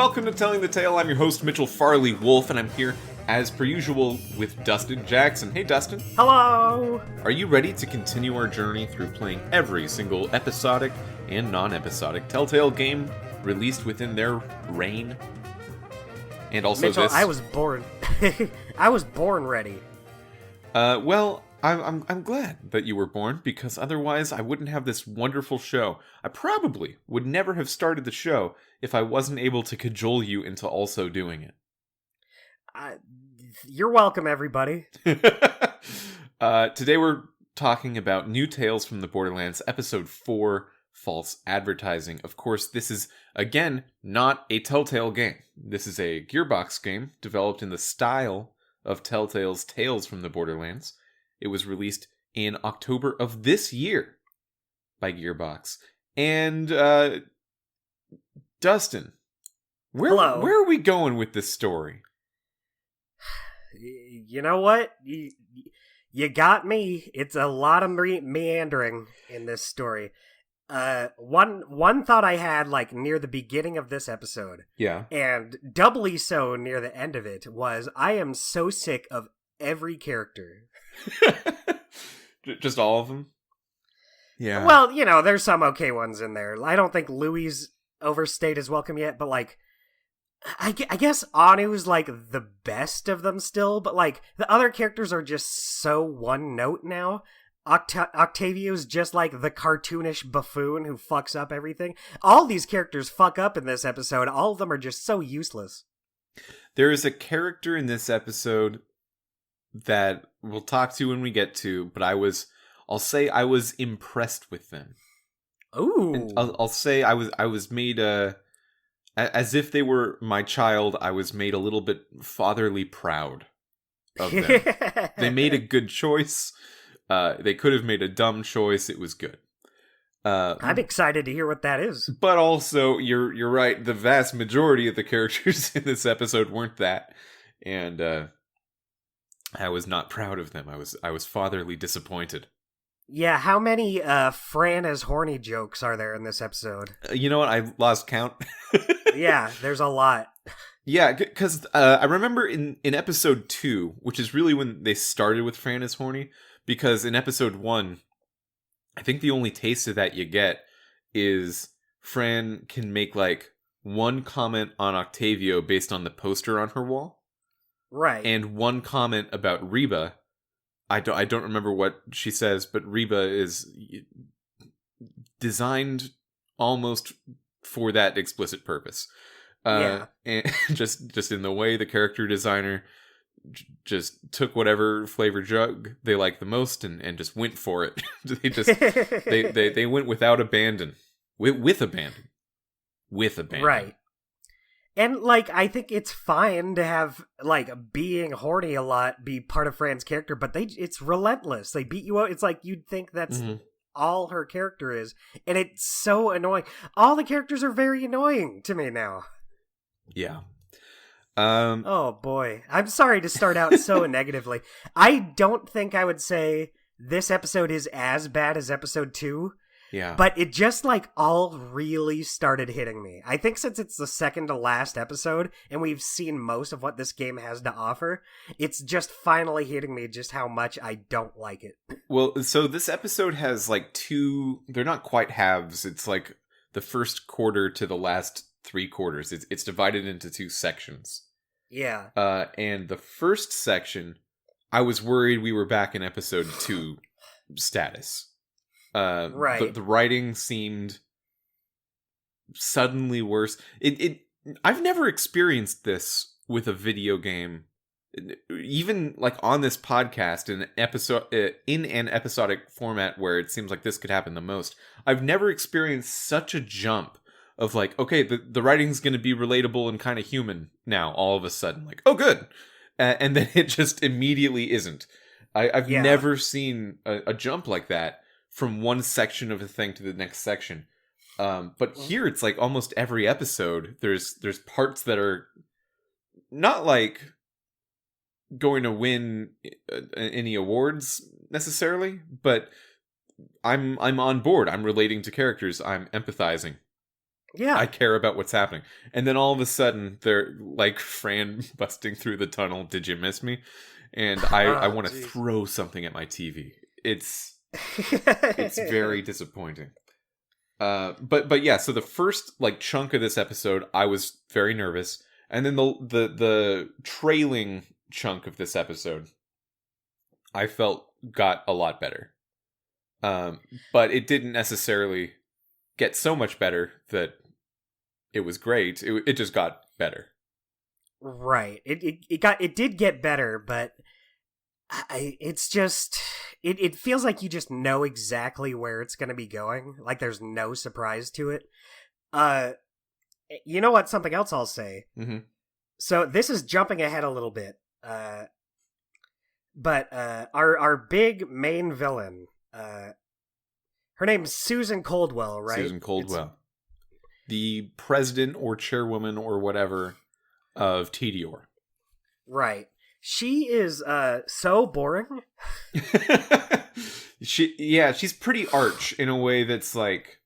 welcome to Telling the Tale. I'm your host, Mitchell Farley Wolf, and I'm here, as per usual, with Dustin Jackson. Hey, Dustin. Hello! Are you ready to continue our journey through playing every single episodic and non-episodic Telltale game released within their reign? And also Mitchell, this... I was born... I was born ready. Well, I'm glad that you were born, because otherwise I wouldn't have this wonderful show. I probably would never have started the show if I wasn't able to cajole you into also doing it. You're welcome, everybody. Today we're talking about New Tales from the Borderlands, Episode 4, False Advertising. Of course, this is, again, not a Telltale game. This is a Gearbox game, developed in the style of Telltale's Tales from the Borderlands. It was released in October of this year by Gearbox. And, Dustin, where are we going with this story? You know what? You got me. It's a lot of meandering in this story. One thought I had, like, near the beginning of this episode, yeah, and doubly so near the end of it, was I am so sick of every character. Just all of them? Yeah. Well, you know, there's some okay ones in there. I don't think Louis overstayed his welcome yet, but, like, I guess Anu's, like, the best of them still, but, like, the other characters are just so one note now. Octavio's just, like, the cartoonish buffoon who fucks up everything. All these characters fuck up in this episode. All of them are just so useless. There is a character in this episode that we'll talk to when we get to, but I'll say I was impressed with them. Ooh. And I'll say I was made as if they were my child. I was made a little bit fatherly proud of them. They made a good choice. They could have made a dumb choice. It was good. I'm excited to hear what that is. But also, you're right. The vast majority of the characters in this episode weren't that, and I was not proud of them. I was fatherly disappointed. Yeah, how many Fran as horny jokes are there in this episode? You know what? I lost count. Yeah, there's a lot. Yeah, because I remember in episode 2, which is really when they started with Fran as horny, because in episode 1, I think the only taste of that you get is Fran can make, like, one comment on Octavio based on the poster on her wall. Right. And one comment about Reba. I don't remember what she says, but Reba is designed almost for that explicit purpose. Yeah. And just in the way the character designer just took whatever flavor jug they liked the most and just went for it. they went without abandon. With abandon. With abandon. Right. And, like, I think it's fine to have, like, being horny a lot be part of Fran's character, but it's relentless. They beat you out. It's like you'd think that's all her character is. And it's so annoying. All the characters are very annoying to me now. Yeah. Oh, boy. I'm sorry to start out so negatively. I don't think I would say this episode is as bad as episode 2. Yeah. But it just, like, all really started hitting me. I think since it's the second to last episode, and we've seen most of what this game has to offer, it's just finally hitting me just how much I don't like it. Well, so this episode has, like, they're not quite halves. It's, like, the first quarter to the last 3 quarters. It's divided into 2 sections. Yeah. And the first section, I was worried we were back in episode 2 status. Right. The writing seemed suddenly worse. I've never experienced this with a video game, even like on this podcast in an episodic format where it seems like this could happen the most. I've never experienced such a jump of, like, okay, the writing's going to be relatable and kind of human now. All of a sudden, like, oh, good, and then it just immediately isn't. I've never seen a jump like that from one section of a thing to the next section. But here it's like almost every episode there's parts that are not like going to win any awards necessarily, but I'm on board. I'm relating to characters. I'm empathizing. Yeah. I care about what's happening. And then all of a sudden, they're like Fran busting through the tunnel. Did you miss me? And I Oh, want to jeez. throw something at my TV. It's very disappointing. But yeah. So the first like chunk of this episode, I was very nervous, and then the trailing chunk of this episode, I felt got a lot better. But it didn't necessarily get so much better that it was great. It just got better. Right. It did get better, but it's just it feels like you just know exactly where it's going to be going. Like there's no surprise to it. You know what? Something else I'll say. Mm-hmm. So this is jumping ahead a little bit. But our big main villain, her name's Susan Coldwell, right? Susan Coldwell. The president or chairwoman or whatever of Tediore. Right. She is so boring. She's pretty arch in a way that's like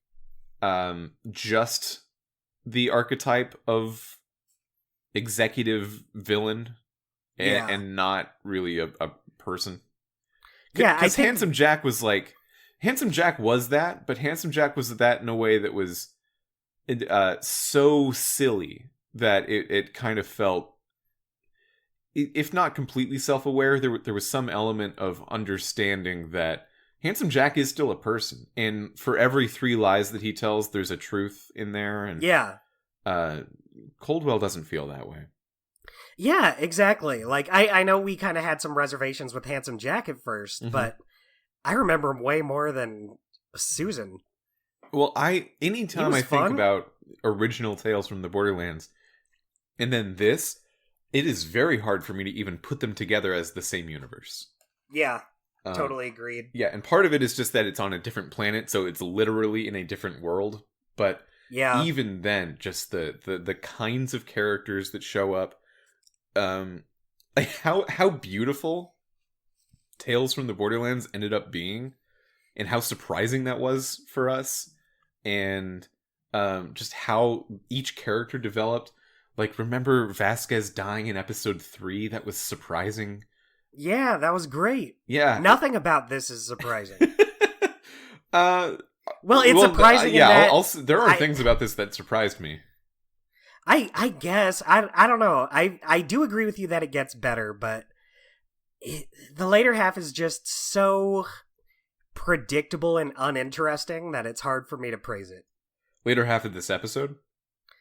just the archetype of executive villain and not really a person. Yeah, because Handsome Jack was like Handsome Jack was that, but Handsome Jack was that in a way that was so silly that it kind of felt, if not completely self-aware, there was some element of understanding that Handsome Jack is still a person, and for every 3 lies that he tells, there's a truth in there. And yeah, Coldwell doesn't feel that way. Yeah, exactly. Like I know we kind of had some reservations with Handsome Jack at first, but I remember him way more than Susan. Well, anytime I think fun. about original Tales from the Borderlands, and then this, it is very hard for me to even put them together as the same universe. Yeah, totally agreed. Yeah, and part of it is just that it's on a different planet, so it's literally in a different world. But yeah, even then, just the kinds of characters that show up, like how beautiful Tales from the Borderlands ended up being, and how surprising that was for us, and just how each character developed. Like, remember Vasquez dying in episode 3? That was surprising. Yeah, that was great. Yeah. Nothing about this is surprising. Well, it's surprising. There are things about this that surprised me. I guess. I don't know. I do agree with you that it gets better, but the later half is just so predictable and uninteresting that it's hard for me to praise it. Later half of this episode?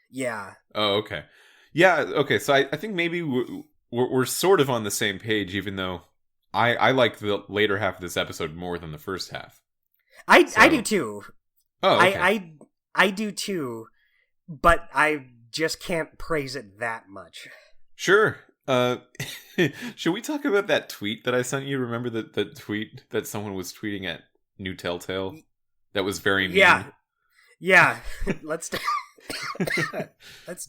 Yeah. Oh, okay. Yeah, okay, so I think maybe we're sort of on the same page, even though I like the later half of this episode more than the first half. I do too. Oh, okay. I do too, but I just can't praise it that much. Sure. Should we talk about that tweet that I sent you? Remember the tweet that someone was tweeting at New Telltale? That was very mean. Yeah. Let's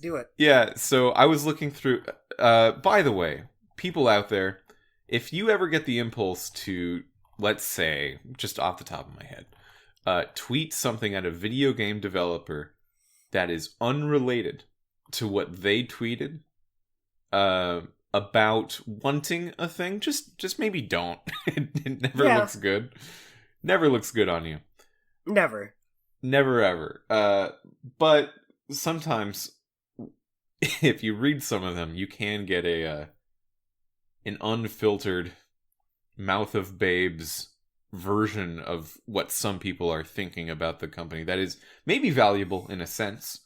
do it. Yeah, so I was looking through... by the way, people out there, if you ever get the impulse to, let's say, just off the top of my head, tweet something at a video game developer that is unrelated to what they tweeted about wanting a thing, just maybe don't. It never looks good. Never looks good on you. Never ever. But sometimes, if you read some of them, you can get an unfiltered mouth of babes version of what some people are thinking about the company that is maybe valuable in a sense.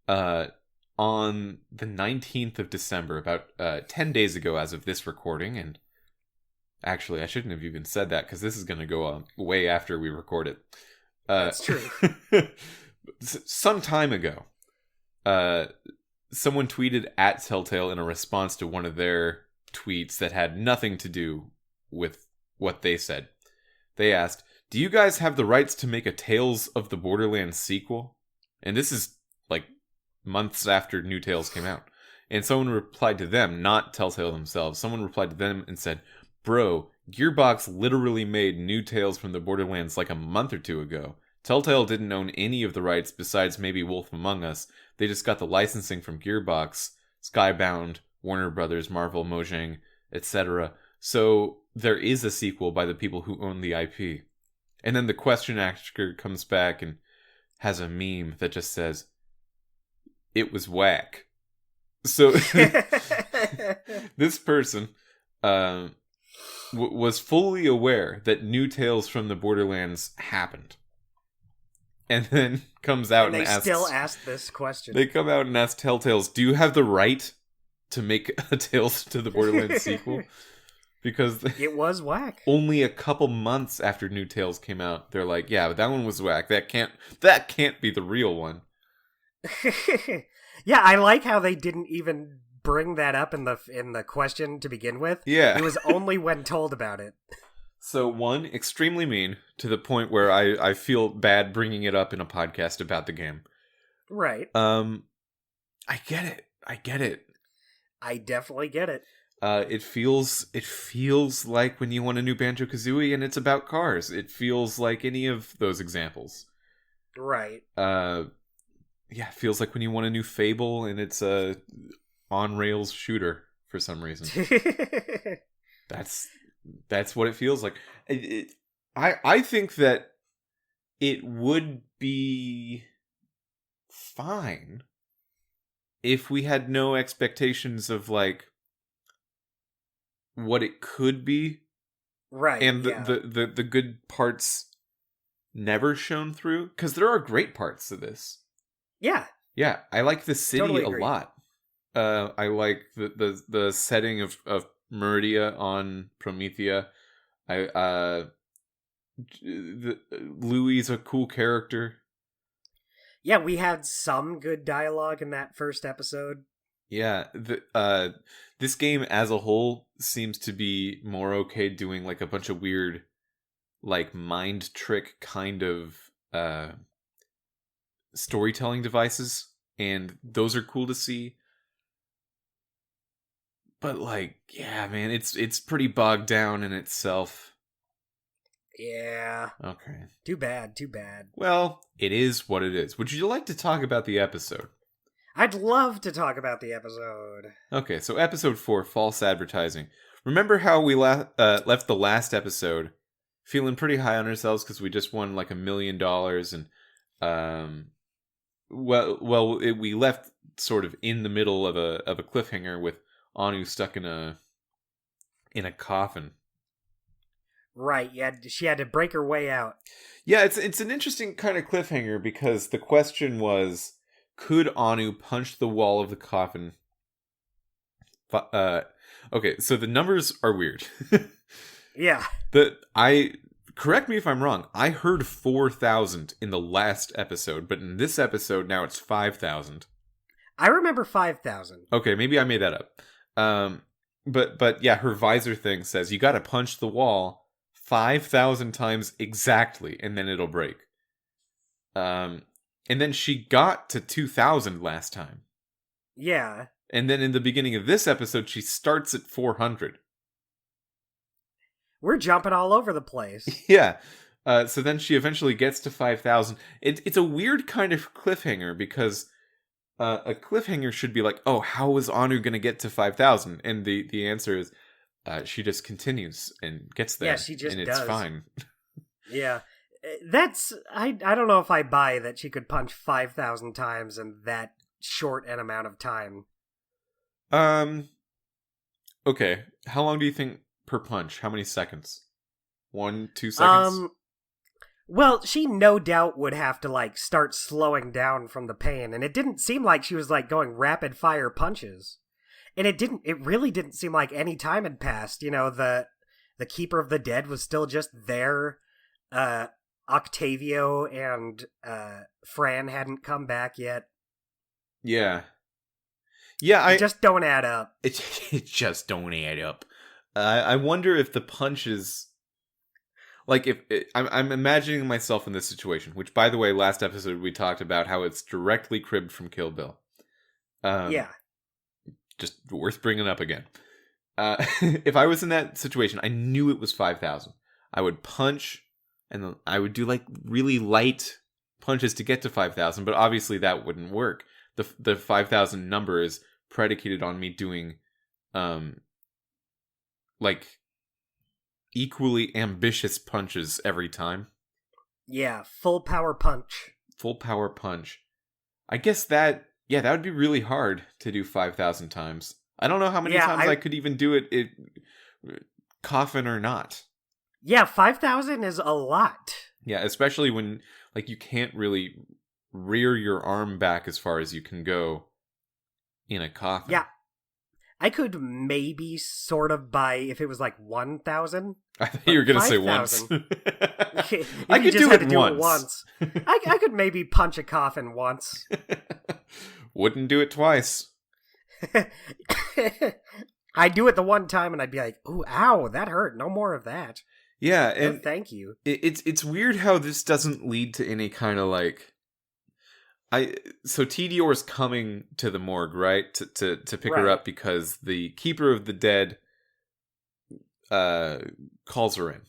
On the 19th of December, about 10 days ago as of this recording, and actually I shouldn't have even said that because this is going to go way after we record it. That's true. Some time ago, someone tweeted at Telltale in a response to one of their tweets that had nothing to do with what they said. They asked, "Do you guys have the rights to make a Tales of the Borderlands sequel?" And this is like months after New Tales came out. And someone replied to them, not Telltale themselves, someone replied to them and said, "Bro, Gearbox literally made New Tales from the Borderlands like a month or two ago. Telltale didn't own any of the rights besides maybe Wolf Among Us. They just got the licensing from Gearbox, Skybound, Warner Brothers, Marvel, Mojang, etc. So there is a sequel by the people who own the IP. And then the question asker comes back and has a meme that just says, "It was whack." So this person was fully aware that new Tales from the Borderlands happened. And then comes out and asks... They still ask this question. They come out and ask Telltales, do you have the right to make a Tales to the Borderlands sequel? Because... It was whack. Only a couple months after New Tales came out, they're like, yeah, but that one was whack. That can't be the real one. Yeah, I like how they didn't even bring that up in the question to begin with. Yeah. It was only when told about it. So, one, extremely mean, to the point where I feel bad bringing it up in a podcast about the game. Right. I get it. I definitely get it. It feels like when you want a new Banjo-Kazooie and it's about cars. It feels like any of those examples. Right. Yeah, it feels like when you want a new Fable and it's a on-rails shooter for some reason. That's what it feels like. I think that it would be fine if we had no expectations of like what it could be, right? And the good parts never shown through, because there are great parts to this. Yeah, I like the city totally a agree. lot. I like the setting of Meridia on Promethea. Louie's a cool character. Yeah, we had some good dialogue in that first episode. Yeah, this game as a whole seems to be more okay doing like a bunch of weird, like mind trick kind of storytelling devices, and those are cool to see. But like, yeah, man, it's pretty bogged down in itself. Yeah. Okay. Too bad. Well, it is what it is. Would you like to talk about the episode? I'd love to talk about the episode. Okay, so episode 4, false advertising. Remember how we left the last episode feeling pretty high on ourselves because we just won like $1 million, and we left sort of in the middle of a cliffhanger with Anu stuck in a coffin. Right, yeah, she had to break her way out. Yeah, it's an interesting kind of cliffhanger because the question was, could Anu punch the wall of the coffin? Okay, so the numbers are weird. Yeah. Correct me if I'm wrong. I heard 4,000 in the last episode, but in this episode now it's 5,000. I remember 5,000. Okay, maybe I made that up. But yeah, her visor thing says you got to punch the wall 5,000 times exactly, and then it'll break. And then she got to 2,000 last time. Yeah. And then in the beginning of this episode, she starts at 400. We're jumping all over the place. Yeah. So then she eventually gets to 5,000. It's a weird kind of cliffhanger because a cliffhanger should be like, oh, how is Anu going to get to 5,000? And the answer is she just continues and gets there. Yeah, she just and does. It's fine. Yeah. That's... I don't know if I buy that she could punch 5,000 times in that short an amount of time. Okay. How long do you think per punch? How many seconds? 1, 2 seconds? Well, she no doubt would have to, like, start slowing down from the pain, and it didn't seem like she was, like, going rapid-fire punches. And it really didn't seem like any time had passed. You know, the Keeper of the Dead was still just there. Octavio and Fran hadn't come back yet. Yeah. Yeah, It just don't add up. It just don't add up. I wonder if the punches... Like, I'm imagining myself in this situation, which, by the way, last episode we talked about how it's directly cribbed from Kill Bill. Yeah. Just worth bringing up again. If I was in that situation, I knew it was 5,000. I would punch and then I would do like really light punches to get to 5,000, but obviously that wouldn't work. The 5,000 number is predicated on me doing like equally ambitious punches every time. Yeah, full power punch. Full power punch. I guess that would be really hard to do 5,000 times. I don't know how many times I could even do it coffin or not. Yeah, 5,000 is a lot. Yeah, especially when like you can't really rear your arm back as far as you can go in a coffin. Yeah. I could maybe sort of buy if it was like 1,000. I thought you were going to say once. I could do it once. I could maybe punch a coffin once. Wouldn't do it twice. I'd do it the one time and I'd be like, ooh, ow, that hurt. No more of that. Yeah, and no, thank you. It's weird how this doesn't lead to any kind of like... So Tedior's coming to the morgue, right? To pick her up because the Keeper of the Dead calls her in,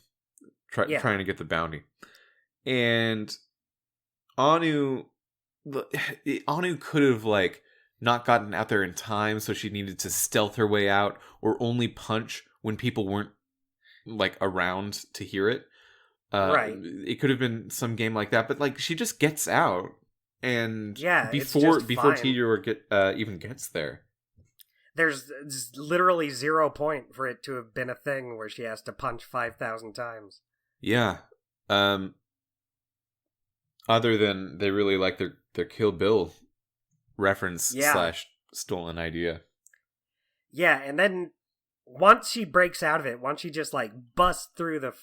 trying to get the bounty. And Anu could have like not gotten out there in time, so she needed to stealth her way out or only punch when people weren't like around to hear it. It could have been some game like that, but like she just gets out. And before Tedior even gets there, there's literally 0 point for it to have been a thing where she has to punch 5,000 times. Yeah. Other than they really like their Kill Bill reference / stolen idea. Yeah, and then once she breaks out of it, once she just like busts through the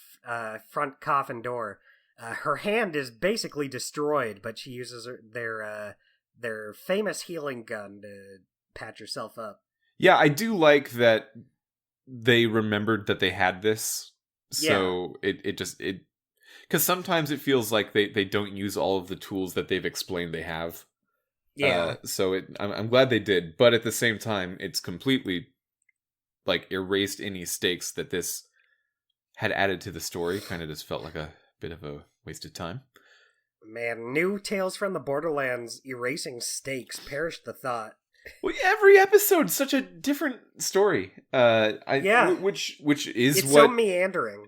front coffin door. Her hand is basically destroyed, but she uses their famous healing gun to patch herself up. Yeah, I do like that they remembered that they had this. So it just because sometimes it feels like they don't use all of the tools that they've explained they have. Yeah. So I'm glad they did, but at the same time, it's completely like erased any stakes that this had added to the story. Kind of just felt like a bit of a waste of time. Man, new Tales from the Borderlands erasing stakes. Perish the thought. Well, every episode's such a different story. Which is it's so meandering.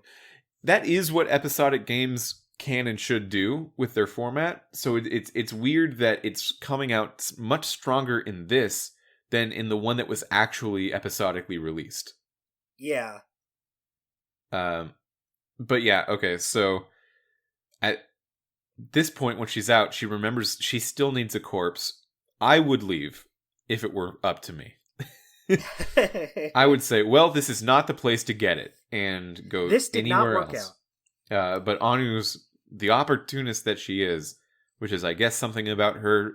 That is what episodic games can and should do with their format. So it's weird that it's coming out much stronger in this than in the one that was actually episodically released. Yeah. But yeah, okay, so at this point when she's out, she remembers she still needs a corpse. I would leave if it were up to me. I would say, well, this is not the place to get it, and go this did anywhere not work else. Out. But Anu's the opportunist that she is, which is, I guess, something about her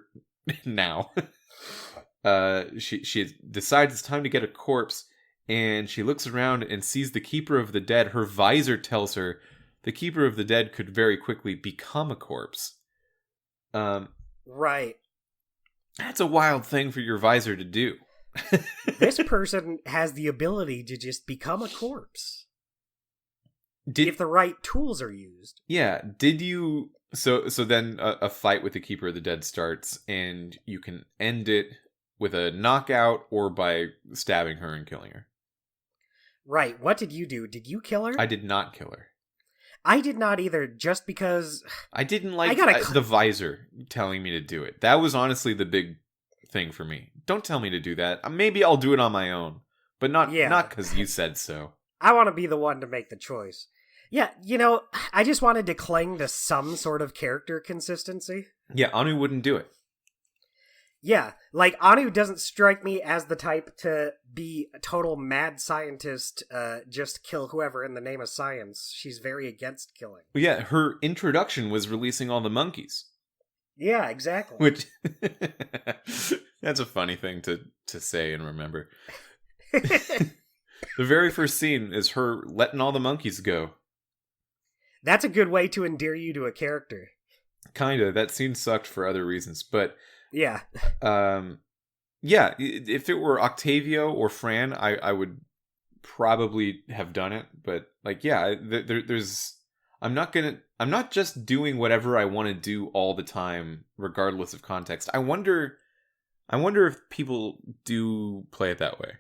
now. She decides it's time to get a corpse, and she looks around and sees the Keeper of the Dead. Her visor tells her the Keeper of the Dead could very quickly become a corpse. Right. That's a wild thing for your visor to do. This person has the ability to just become a corpse. If the right tools are used. Yeah. Did you... So then a fight with the Keeper of the Dead starts, and you can end it with a knockout or by stabbing her and killing her. Right. What did you do? Did you kill her? I did not kill her. I did not either, just because... I didn't like the visor telling me to do it. That was honestly the big thing for me. Don't tell me to do that. Maybe I'll do it on my own, but not because you said so. I want to be the one to make the choice. Yeah, I just wanted to cling to some sort of character consistency. Yeah, Anu wouldn't do it. Yeah, like, Anu doesn't strike me as the type to be a total mad scientist, just kill whoever in the name of science. She's very against killing. Well, yeah, her introduction was releasing all the monkeys. Yeah, exactly. Which, that's a funny thing to say and remember. The very first scene is her letting all the monkeys go. That's a good way to endear you to a character. Kinda. That scene sucked for other reasons, but... Yeah. Yeah, if it were Octavio or Fran, I would probably have done it. But, like, yeah, there's... I'm not just doing whatever I want to do all the time, regardless of context. I wonder if people do play it that way.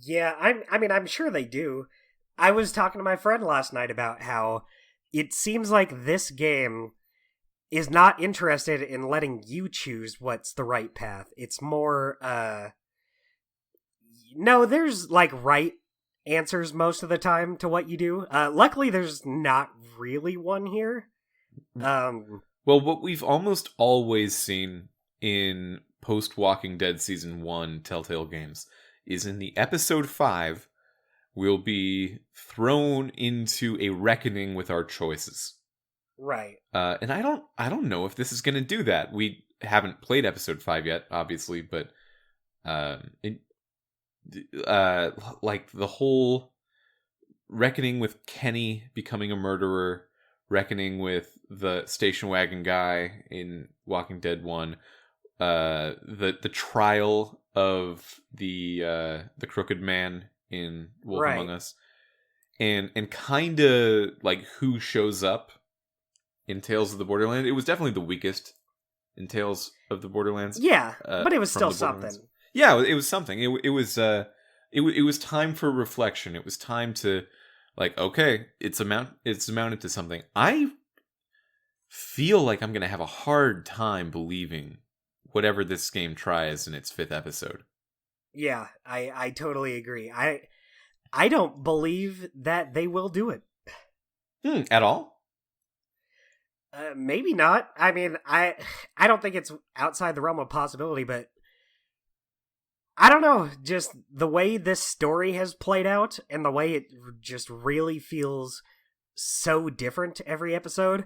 Yeah, I'm sure they do. I was talking to my friend last night about how it seems like this game is not interested in letting you choose what's the right path. It's more, no, there's like right answers most of the time to what you do. Luckily, there's not really one here. Well, what we've almost always seen in post Walking Dead Season 1 Telltale games is in the episode 5, we'll be thrown into a reckoning with our choices. Right. And I don't know if this is going to do that. We haven't played episode 5 yet, obviously, but like the whole reckoning with Kenny becoming a murderer, reckoning with the station wagon guy in Walking Dead 1, the trial of the crooked man in Wolf Right. Among Us, and kind of like who shows up in Tales of the Borderlands. It was definitely the weakest in Tales of the Borderlands. Yeah, but it was still something. Yeah, it was something. It was time for reflection. It was time to, like, okay, it's amounted to something. I feel like I'm gonna have a hard time believing whatever this game tries in its 5th episode. Yeah, I totally agree. I don't believe that they will do it. At all? Maybe not. I mean, I don't think it's outside the realm of possibility, but I don't know. Just the way this story has played out and the way it just really feels so different every episode.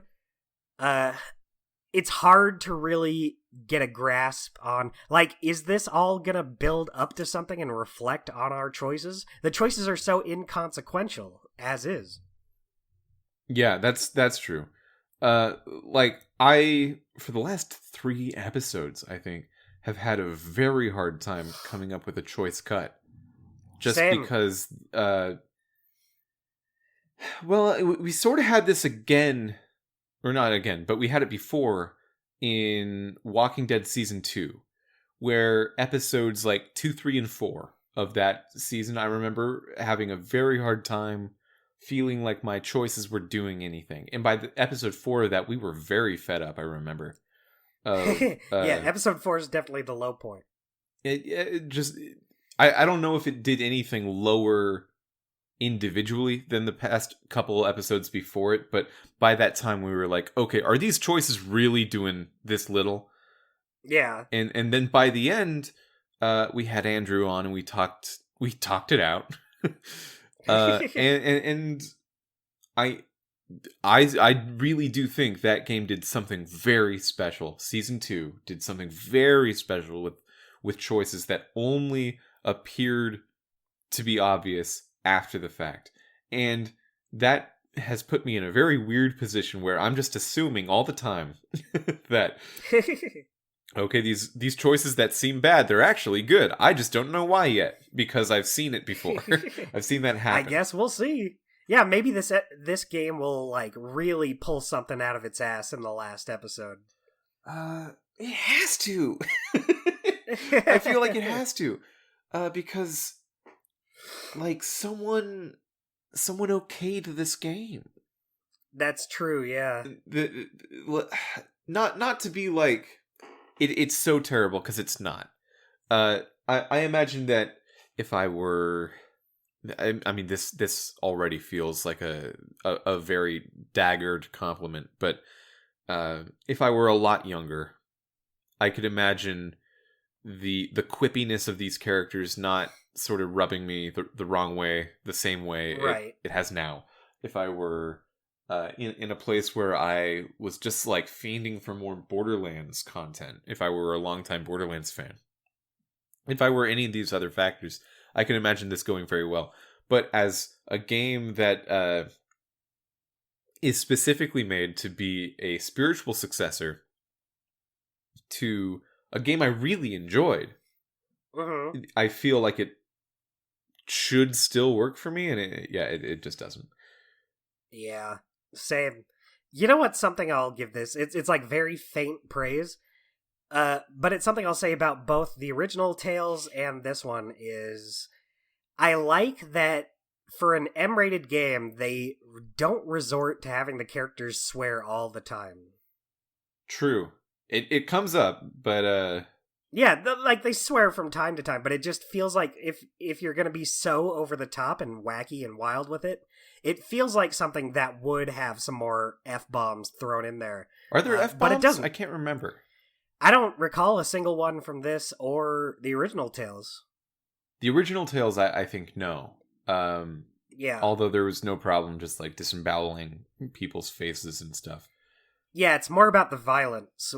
It's hard to really get a grasp on, like, is this all gonna build up to something and reflect on our choices? The choices are so inconsequential as is. Yeah, that's true. Like, I, for the last 3 episodes, I think, have had a very hard time coming up with a choice cut. Just Same. because, well, we sort of had this again, or not again, but we had it before in Walking Dead Season 2, where episodes like 2, 3, and 4 of that season, I remember having a very hard time feeling like my choices were doing anything. And by the episode 4 of that, we were very fed up, I remember. Yeah, episode 4 is definitely the low point. It just... I don't know if it did anything lower individually than the past couple episodes before it, but by that time we were like, okay, are these choices really doing this little? Yeah. And then by the end, we had Andrew on and we talked it out. And I really do think that game did something very special. Season 2 did something very special with choices that only appeared to be obvious after the fact. And that has put me in a very weird position where I'm just assuming all the time that, okay, these choices that seem bad, they're actually good. I just don't know why yet, because I've seen it before. I've seen that happen. I guess we'll see. Yeah, maybe this game will, like, really pull something out of its ass in the last episode. It has to. I feel like it has to. Because, like, someone okayed this game. That's true, yeah. Not to be like, it's so terrible, because it's not. I imagine that if I were... I mean, this already feels like a very daggered compliment, but if I were a lot younger, I could imagine the quippiness of these characters not sort of rubbing me the wrong way, the same way right. it has now. If I were in a place where I was just like fiending for more Borderlands content, if I were a longtime Borderlands fan, if I were any of these other factors, I can imagine this going very well. But as a game that is specifically made to be a spiritual successor to a game I really enjoyed, I feel like it should still work for me, and it just doesn't. Yeah, same. You know what's something I'll give this? It's like very faint praise. But it's something I'll say about both the original Tales and this one is I like that for an M-rated game, they don't resort to having the characters swear all the time. True. It comes up, but Yeah, like they swear from time to time, but it just feels like if you're going to be so over the top and wacky and wild with it, it feels like something that would have some more F-bombs thrown in there. Are there F-bombs? But it doesn't. I can't remember. I don't recall a single one from this or the original Tales. The original Tales, I think, no. Yeah. Although there was no problem just like disemboweling people's faces and stuff. Yeah, it's more about the violence,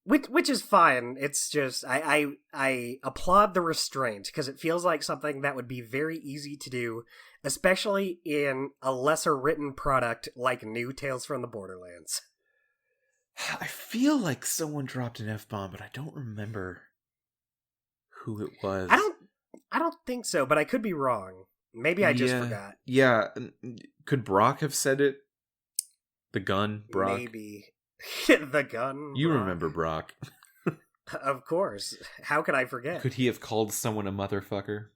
which is fine. It's just I applaud the restraint because it feels like something that would be very easy to do, especially in a lesser written product like New Tales from the Borderlands. I feel like someone dropped an F-bomb, but I don't remember who it was. I don't think so, but I could be wrong. Maybe I just forgot. Yeah, could Brock have said it? The gun, Brock? Maybe. The gun, You Brock. remember Brock. Of course. How could I forget? Could he have called someone a motherfucker?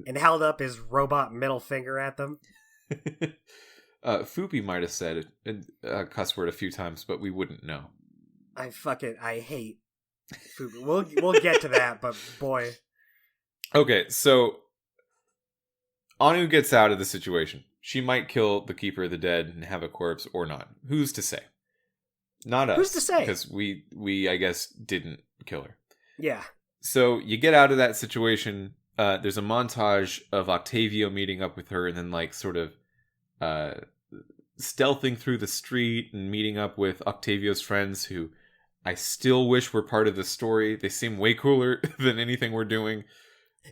And held up his robot middle finger at them? Foopy might have said a cuss word a few times, but we wouldn't know. I hate Fubu. We'll get to that, but boy. Okay, so Anu gets out of the situation. She might kill the Keeper of the Dead and have a corpse or not. Who's to say? Not us. Who's to say? Because we I guess, didn't kill her. Yeah. So you get out of that situation. There's a montage of Octavio meeting up with her and then like sort of stealthing through the street and meeting up with Octavio's friends who I still wish were part of the story. They seem way cooler than anything we're doing.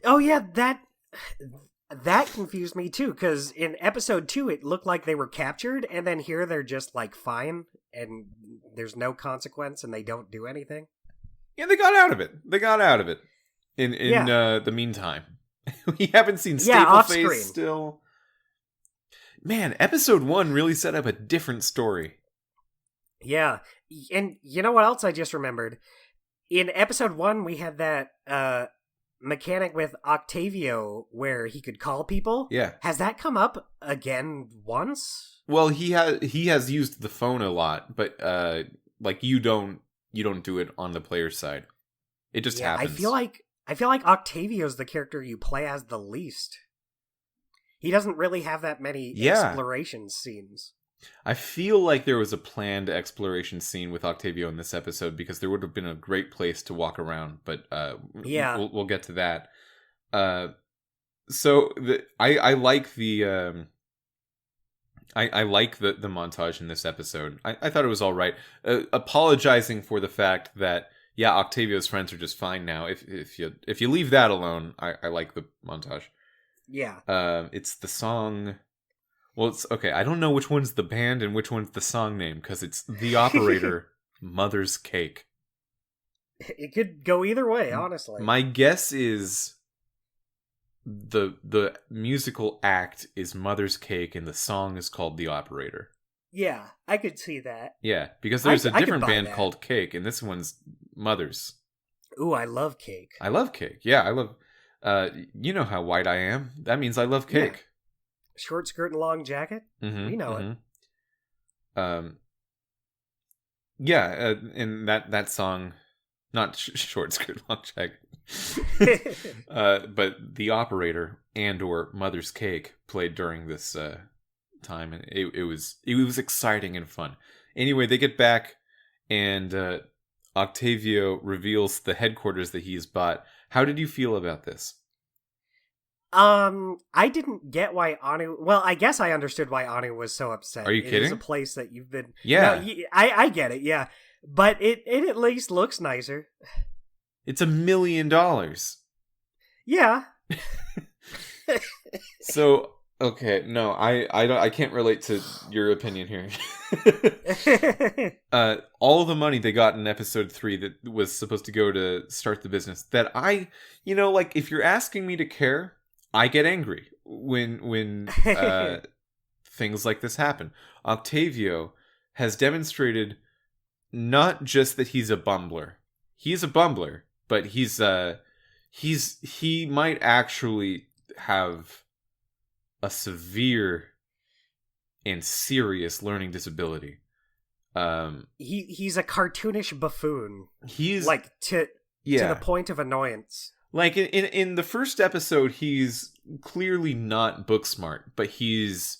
Oh yeah, that confused me too, because in episode 2 it looked like they were captured, and then here they're just like fine, and there's no consequence, and they don't do anything. Yeah, they got out of it. In the meantime. We haven't seen Stapleface still. Man, episode 1 really set up a different story. Yeah, and you know what else I just remembered? In episode 1, we had that mechanic with Octavio where he could call people. Yeah. Has that come up again once? Well, he has used the phone a lot, but like you don't do it on the player's side. It just happens. I feel like Octavio's the character you play as the least. He doesn't really have that many exploration scenes. I feel like there was a planned exploration scene with Octavio in this episode because there would have been a great place to walk around, but we'll get to that. So I like the I like the montage in this episode. I thought it was all right. Apologizing for the fact that Octavio's friends are just fine now. If you leave that alone, I like the montage. Yeah. It's the song. Well, it's okay. I don't know which one's the band and which one's the song name because it's The Operator, Mother's Cake. It could go either way, honestly. My guess is the musical act is Mother's Cake and the song is called The Operator. Yeah, I could see that. Yeah, because there's a different band that. called Cake and this one's Mother's. Ooh, I love Cake. I love Cake. Yeah, I love... you know how white I am. That means I love cake. Yeah. Short skirt and long jacket? Mm-hmm, we know it. And that song, not short skirt, long jacket, but The Operator and or Mother's Cake played during this time, and it was exciting and fun. Anyway, they get back, and Octavio reveals the headquarters that he has bought. How did you feel about this? I didn't get why Anu... Well, I guess I understood why Anu was so upset. Are you kidding? It is a place that you've been... Yeah. No, I get it, yeah. But it at least looks nicer. It's $1 million. Yeah. So, okay, no, I can't relate to your opinion here. All the money they got in episode 3 that was supposed to go to start the business, that like, if you're asking me to care, I get angry. when things like this happen. Octavio has demonstrated not just that he's a bumbler. He's a bumbler, but he might actually have a severe and serious learning disability. He's a cartoonish buffoon. He's like to the point of annoyance. Like in the first episode, he's clearly not book smart, but he's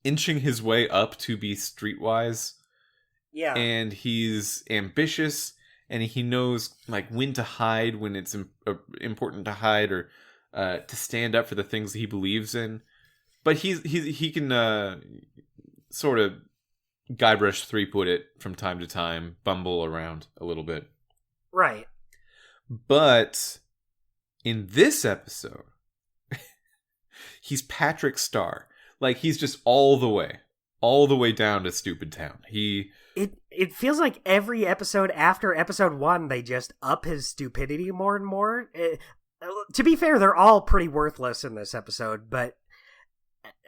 inching his way up to be streetwise. Yeah. And he's ambitious, and he knows like when to hide when it's important to hide, or to stand up for the things that he believes in. But he can sort of Guybrush Threepwood it from time to time, bumble around a little bit. Right. But in this episode, he's Patrick Star. Like, he's just all the way down to Stupid Town. It feels like every episode after episode 1, they just up his stupidity more and more. To be fair, they're all pretty worthless in this episode, but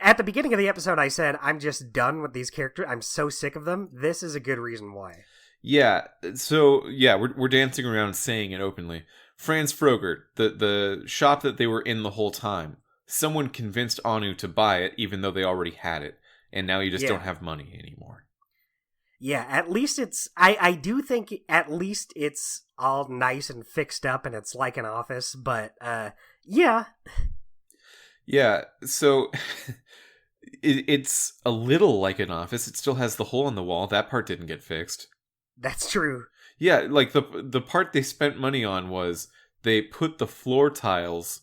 at the beginning of the episode, I said, I'm just done with these characters. I'm so sick of them. This is a good reason why. Yeah, so, yeah, we're dancing around saying it openly. Franz Frogert, the shop that they were in the whole time, someone convinced Anu to buy it, even though they already had it, and now you just don't have money anymore. Yeah, at least it's... I do think at least it's all nice and fixed up, and it's like an office, but, yeah. Yeah, so... it's a little like an office. It still has the hole in the wall. That part didn't get fixed. That's true. Yeah, like the part they spent money on was they put the floor tiles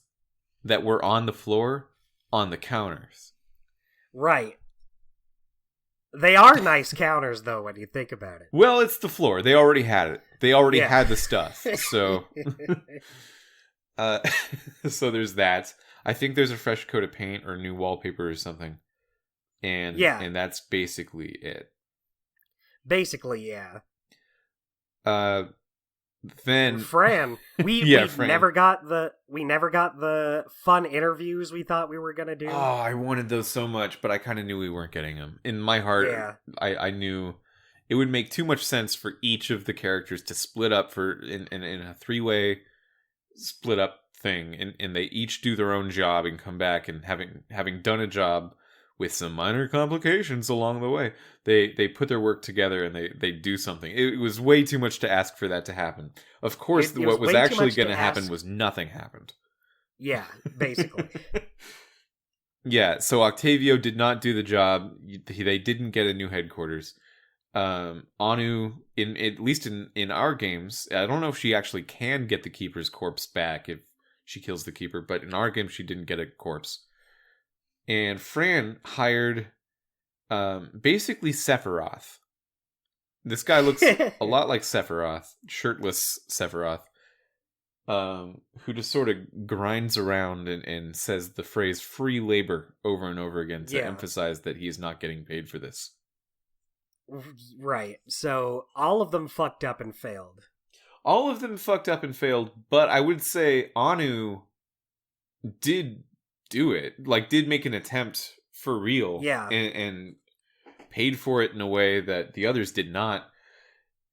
that were on the floor on the counters. Right. They are nice counters, though, when you think about it. Well, it's the floor. They already had it. They already had the stuff. So, so there's that. I think there's a fresh coat of paint or new wallpaper or something. And that's basically it. Basically, yeah. Then Fran, Fran. never got the fun interviews we thought we were gonna do. Oh, I wanted those so much, but I kind of knew we weren't getting them. In my heart, I knew it would make too much sense for each of the characters to split up in a 3-way split up thing, and they each do their own job and come back, and having done a job with some minor complications along the way, they put their work together and they do something. It was way too much to ask for that to happen. Of course, what was actually going to happen was nothing happened. Yeah, basically. Yeah, so Octavio did not do the job. They didn't get a new headquarters. Anu, at least in our games, I don't know if she actually can get the Keeper's corpse back if she kills the Keeper, but in our game she didn't get a corpse. And Fran hired basically Sephiroth. This guy looks a lot like Sephiroth, shirtless Sephiroth, who just sort of grinds around and says the phrase free labor over and over again to emphasize that he's not getting paid for this. Right. So all of them fucked up and failed. All of them fucked up and failed, but I would say Anu did do it, like did make an attempt for real, and paid for it in a way that the others did not,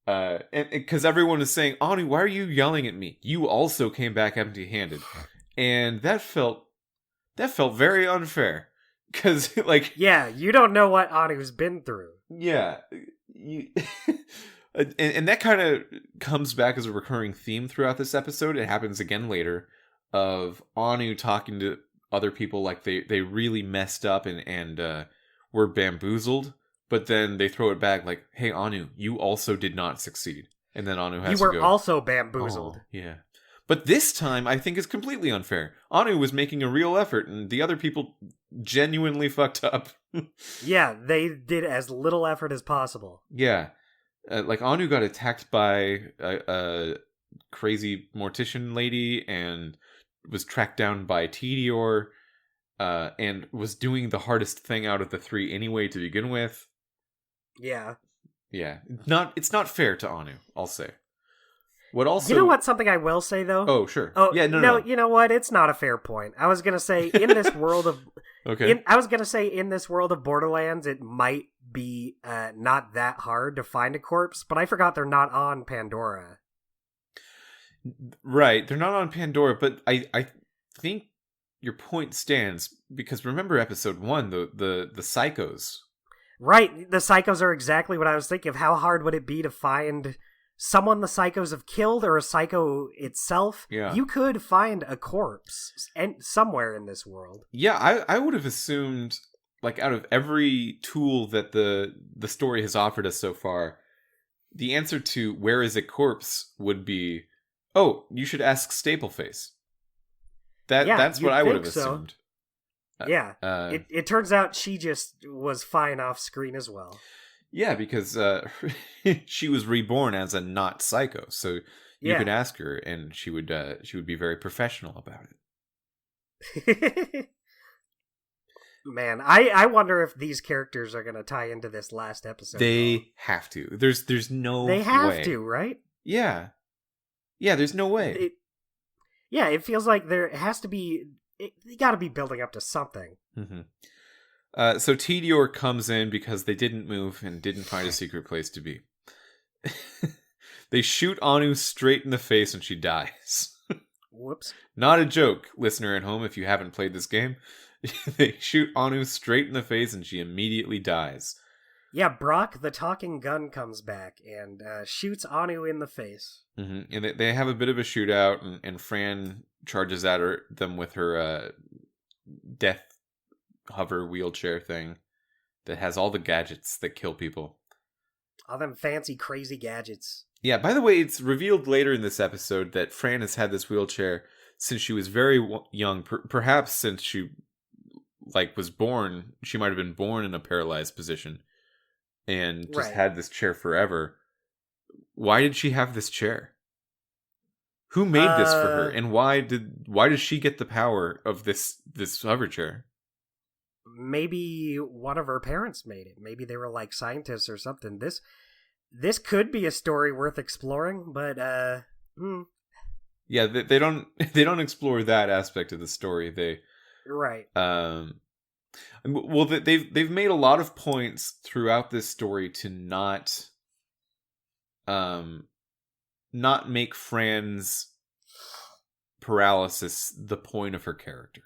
and because everyone is saying, Anu, why are you yelling at me? You also came back empty-handed, and that felt very unfair, because like, you don't know what Anu's been through. And that kind of comes back as a recurring theme throughout this episode. It happens again later, of Anu talking to other people like they really messed up and were bamboozled, but then they throw it back like, hey, Anu, you also did not succeed. And then Anu has to go, you were also bamboozled. Oh, yeah. But this time, I think is completely unfair. Anu was making a real effort, and the other people genuinely fucked up. Yeah, they did as little effort as possible. Yeah. Like, Anu got attacked by a crazy mortician lady, and was tracked down by Tedior, and was doing the hardest thing out of the 3 anyway to begin with. Yeah. Yeah. It's not fair to Anu, I'll say. What also? You know what? Something I will say though. Oh, sure. Oh Yeah, no. You know what? It's not a fair point. I was gonna say in this world of Okay. I was gonna say in this world of Borderlands, it might be not that hard to find a corpse, but I forgot they're not on Pandora. Right, they're not on Pandora, but I think your point stands because remember episode 1, the psychos. Right, the psychos are exactly what I was thinking of. How hard would it be to find someone the psychos have killed or a psycho itself? Yeah. You could find a corpse and somewhere in this world. Yeah, I would have assumed, like, out of every tool that the story has offered us so far, the answer to where is a corpse would be, oh, you should ask Stapleface. That's what I would have assumed. Yeah, it turns out she just was fine off screen as well. Yeah, because she was reborn as a not psycho, so you could ask her, and she would be very professional about it. Man, I wonder if these characters are going to tie into this last episode. They have to. There's no way. They have to, right? Yeah. There's no way. It feels like there has to be. They got to be building up to something. Mm-hmm. So Tedior comes in because they didn't move and didn't find a secret place to be. They shoot Anu straight in the face and she dies. Whoops. Not a joke, listener at home, if you haven't played this game. They shoot Anu straight in the face and she immediately dies. Yeah, Brock, the talking gun, comes back and shoots Anu in the face. Mm-hmm. And they have a bit of a shootout, and Fran charges at them with her death hover wheelchair thing that has all the gadgets that kill people. All them fancy, crazy gadgets. Yeah, by the way, it's revealed later in this episode that Fran has had this wheelchair since she was very young, perhaps since she was born. She might have been born in a paralyzed position and just had this chair forever. Why did she have this chair? Who made this for her, and why does she get the power of this hover chair? Maybe one of her parents made it. Maybe they were like scientists or something. This could be a story worth exploring, but yeah, they don't explore that aspect of the story. Well, they've made a lot of points throughout this story to not make Fran's paralysis the point of her character.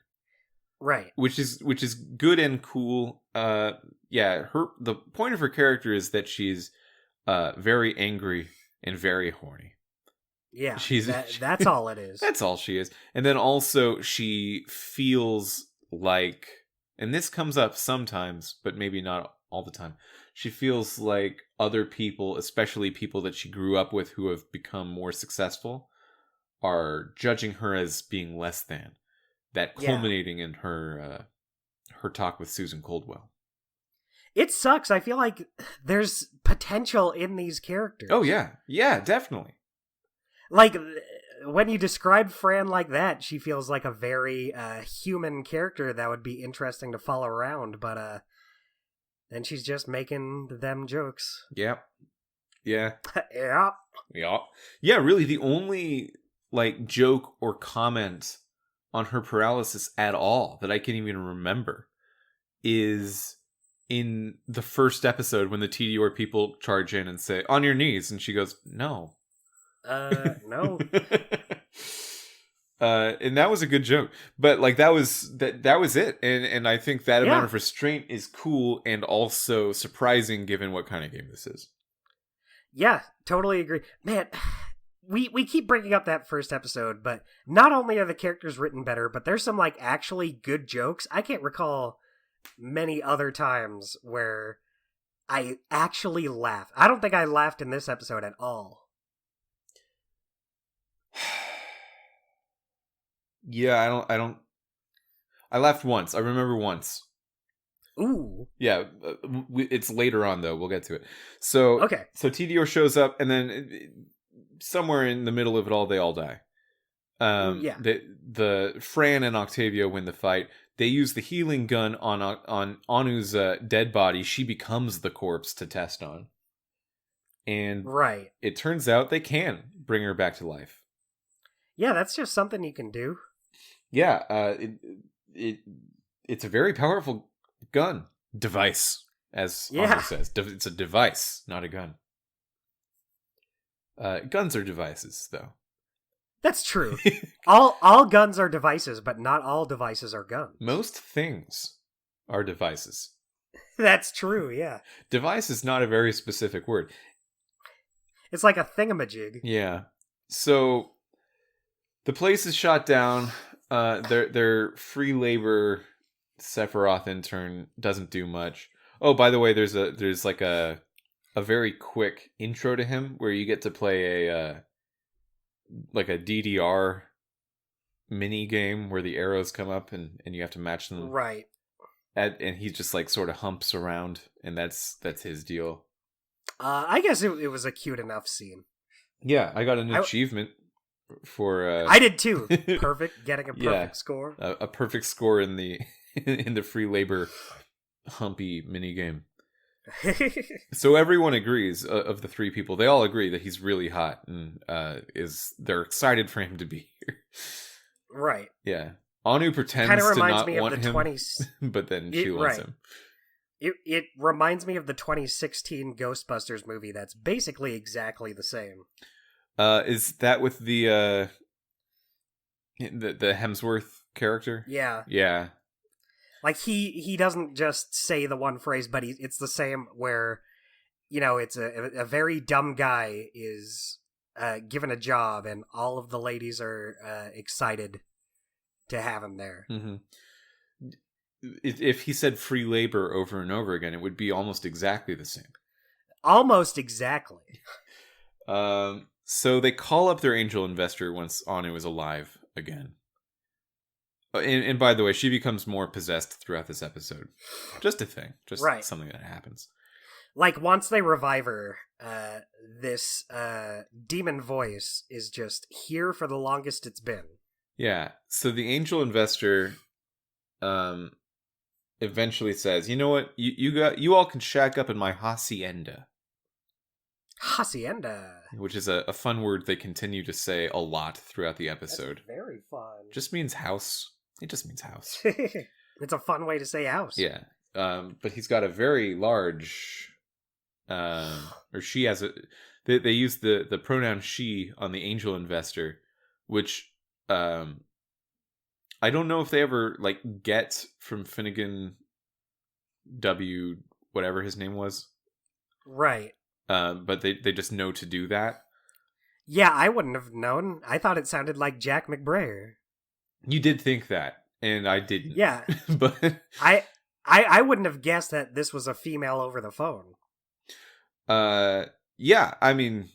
Right. Which is good and cool. The point of her character is that she's very angry and very horny. Yeah. That's all it is. That's all she is. And then also she feels like, and this comes up sometimes, but maybe not all the time, she feels like other people, especially people that she grew up with who have become more successful, are judging her as being less than. That culminating in her talk with Susan Coldwell. It sucks. I feel like there's potential in these characters. Oh, yeah. Yeah, definitely. Like, when you describe Fran like that, she feels like a very human character that would be interesting to follow around, but then she's just making them jokes. Yep. Yeah. Yeah. Yeah. Yeah, really, the only, joke or comment on her paralysis at all that I can even remember is in the first episode when the TDR people charge in and say, "On your knees," and she goes, "No." No. And that was a good joke, but that was it, and I think that amount of restraint is cool and also surprising given what kind of game this is. Yeah, totally agree, man. We keep bringing up that first episode, but not only are the characters written better, but there's some actually good jokes. I can't recall many other times where I actually laughed. I don't think I laughed in this episode at all. Yeah, I laughed once. I remember once. Ooh. Yeah, it's later on though. We'll get to it. So okay. So TDR shows up, and then somewhere in the middle of it all, they all die. The Fran and Octavio win the fight. They use the healing gun on Anu's dead body. She becomes the corpse to test on. And Right. it turns out they can bring her back to life. Yeah, that's just something you can do. Yeah, it's a very powerful gun. Device, as Anu says. It's a device, not a gun. Guns are devices, though. That's true. all guns are devices, but not all devices are guns. Most things are devices. That's true, yeah. Device is not a very specific word. It's like a thingamajig. Yeah. So the place is shot down. Their free labor Sephiroth intern doesn't do much. Oh, by the way, there's like a very quick intro to him where you get to play a DDR mini game where the arrows come up and you have to match them. Right. And he just like sort of humps around, and that's his deal. I guess it was a cute enough scene. Yeah, I got an achievement for. I did too. Perfect, getting a perfect score. A perfect score in the in the free labor humpy mini game. So everyone agrees of the three people. They all agree that he's really hot, and they're excited for him to be here. Right. Yeah. Anu pretends to not want him, but then she wants him. It reminds me of the 2016 Ghostbusters movie that's basically exactly the same. Is that with the Hemsworth character? Yeah. Yeah. Like he doesn't just say the one phrase, but it's the same where, it's a very dumb guy is given a job and all of the ladies are excited to have him there. Mm-hmm. If he said free labor over and over again, it would be almost exactly the same. Almost exactly. So they call up their angel investor once Anu is alive again. And by the way, she becomes more possessed throughout this episode. Just a thing. Just something that happens. Like, once they revive her, this demon voice is just here for the longest it's been. Yeah. So the angel investor eventually says, you know what? You all can shack up in my hacienda. Hacienda. Which is a fun word they continue to say a lot throughout the episode. That's very fun. Just means house. It just means house. It's a fun way to say house. Yeah. But he's got a very large... or she has a... They use the pronoun she on the angel investor, which... I don't know if they ever get from Finnegan W, whatever his name was. Right. But they just know to do that. Yeah, I wouldn't have known. I thought it sounded like Jack McBrayer. You did think that, and I didn't. Yeah. But I wouldn't have guessed that this was a female over the phone. Yeah, I mean,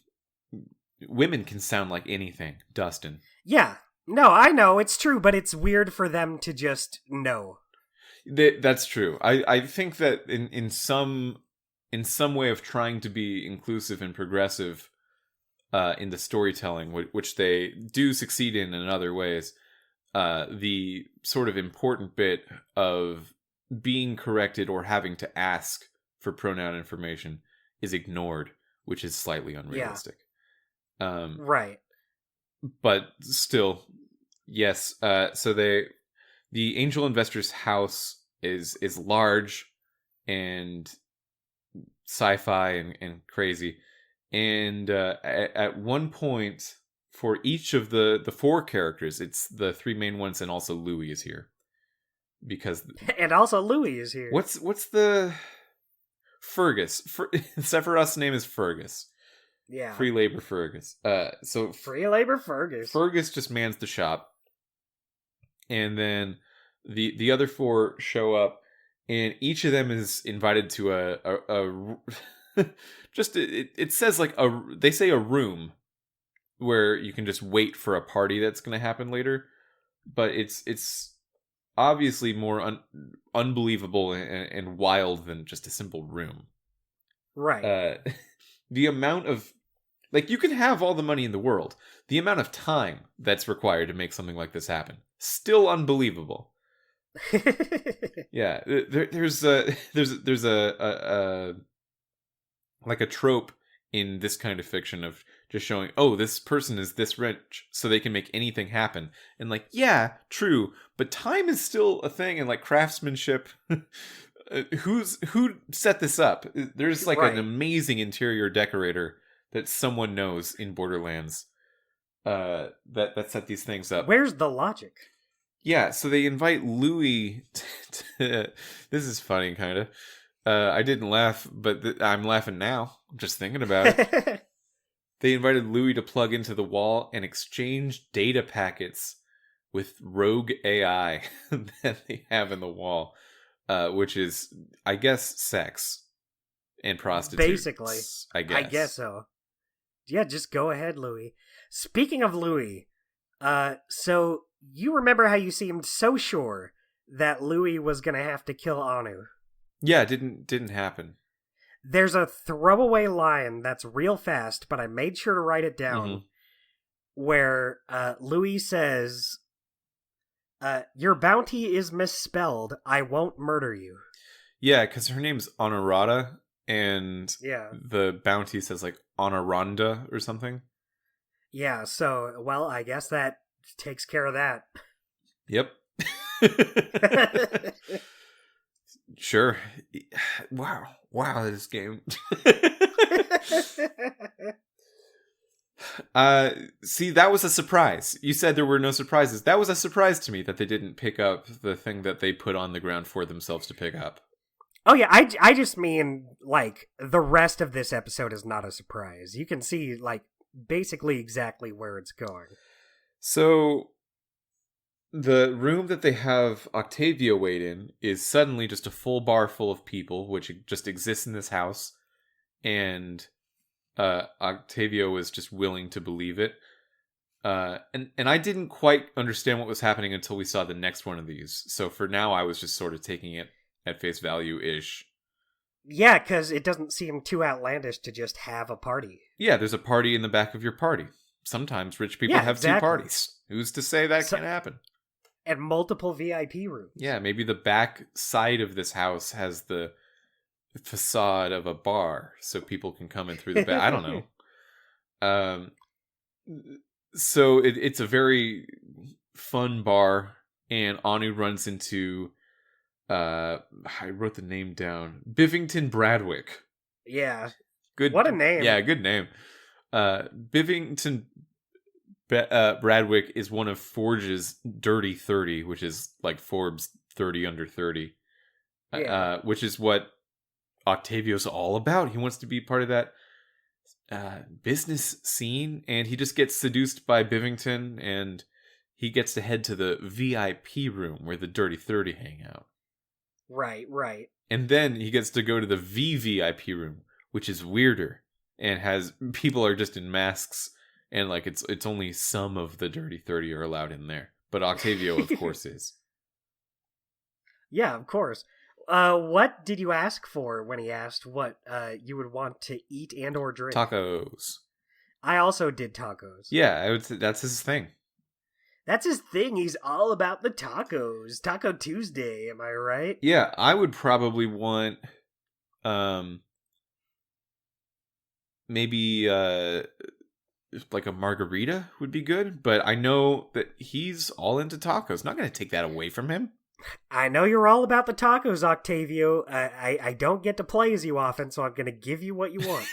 women can sound like anything, Dustin. Yeah. No, I know, it's true, but it's weird for them to just know. That's true. I think that in some way of trying to be inclusive and progressive in the storytelling, which they do succeed in other ways, the sort of important bit of being corrected or having to ask for pronoun information is ignored, which is slightly unrealistic. Yeah. Right. But still, yes. So the angel investor's house is large and sci-fi and crazy. And at one point, for each of the four characters, it's the three main ones, and also Louis is here. Because and also Louis is here. What's the Fergus? Sephiroth's name is Fergus. Yeah. Free labor Fergus. So free labor Fergus. Fergus just mans the shop. And then the other four show up, and each of them is invited to a just it says they say a room where you can just wait for a party that's going to happen later, but it's obviously more unbelievable and wild than just a simple room. Right. The amount of you can have all the money in the world. The amount of time that's required to make something like this happen, still unbelievable. Yeah, there's a trope in this kind of fiction of just showing, oh, this person is this rich, so they can make anything happen. And like, yeah, true, but time is still a thing, and like craftsmanship. Who set this up? There's like Right. an amazing interior decorator that someone knows in Borderlands that set these things up. Where's the logic? Yeah, so they invite Louis to... This is funny, kind of. I didn't laugh, but I'm laughing now. I'm just thinking about it. They invited Louis to plug into the wall and exchange data packets with rogue AI that they have in the wall, which is, I guess, sex and prostitutes. Basically. I guess. I guess so. Yeah, just go ahead, Louis. Speaking of Louis, so you remember how you seemed so sure that Louis was going to have to kill Anu? Yeah, it didn't happen. There's a throwaway line that's real fast, but I made sure to write it down, where Louis says, your bounty is misspelled. I won't murder you. Yeah, because her name's Honorata, and Yeah. the bounty says like Honoranda or something. Yeah, so, well, I guess that takes care of that. Yep. Sure. Wow, this game. See, that was a surprise. You said there were no surprises. That was a surprise to me that they didn't pick up the thing that they put on the ground for themselves to pick up. Oh yeah, I just mean, like, the rest of this episode is not a surprise. You can see, like, basically exactly where it's going. So, the room that they have Octavio wait in is suddenly just a full bar full of people, which just exists in this house, and Octavio was just willing to believe it. And I didn't quite understand what was happening until we saw the next one of these. So for now, I was just sort of taking it at face value-ish. Yeah, because it doesn't seem too outlandish to just have a party. Yeah, there's a party in the back of your party. Sometimes rich people have exactly. two parties. Who's to say that can't happen? And multiple VIP rooms. Yeah, maybe the back side of this house has the facade of a bar, so people can come in through the back. I don't know. So it's a very fun bar, and Anu runs into... I wrote the name down. Bivington Bradwick. Yeah. Good. What a name. Yeah, good name. Bivington Bradwick is one of Forge's Dirty 30, which is like Forbes 30 under 30. Which is what Octavio's all about. He wants to be part of that business scene, and he just gets seduced by Bivington, and he gets to head to the VIP room where the Dirty 30 hang out. Right. And then he gets to go to the VVIP room, which is weirder, and has people are just in masks, and like it's only some of the Dirty 30 are allowed in there. But Octavio, of course, is. Yeah, of course. What did you ask for when he asked what you would want to eat and or drink? Tacos. I also did tacos. Yeah, I would say that's his thing. That's his thing. He's all about the tacos. Taco Tuesday, am I right? Yeah, I would probably want maybe like a margarita would be good, but I know that he's all into tacos. Not going to take that away from him. I know you're all about the tacos, Octavio. I don't get to play as you often, so I'm going to give you what you want.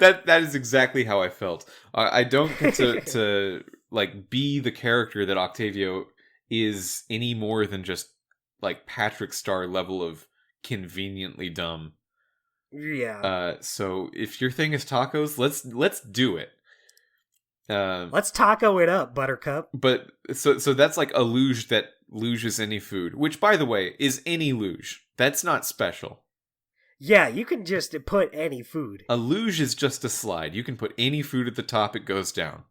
that is exactly how I felt. I don't get to like be the character that Octavio is any more than just like Patrick Star level of conveniently dumb. Yeah. So if your thing is tacos, let's do it. Let's taco it up, Buttercup. But so that's like a luge that luges any food, which by the way is any luge. That's not special. Yeah, you can just put any food. A luge is just a slide. You can put any food at the top, it goes down.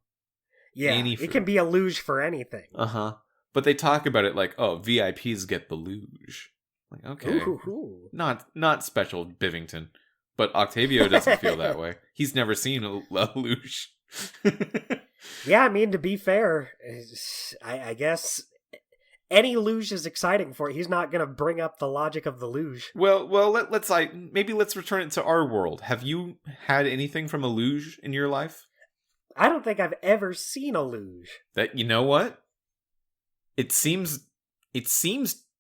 Yeah, it can be a luge for anything. But they talk about it like, oh, VIPs get the luge. Like, okay. Ooh. Not special, Bivington. But Octavio doesn't feel that way. He's never seen a luge. Yeah, I mean, to be fair, I guess any luge is exciting for it. He's not going to bring up the logic of the luge. Well, let's return it to our world. Have you had anything from a luge in your life? I don't think I've ever seen a luge. That, you know what? It seems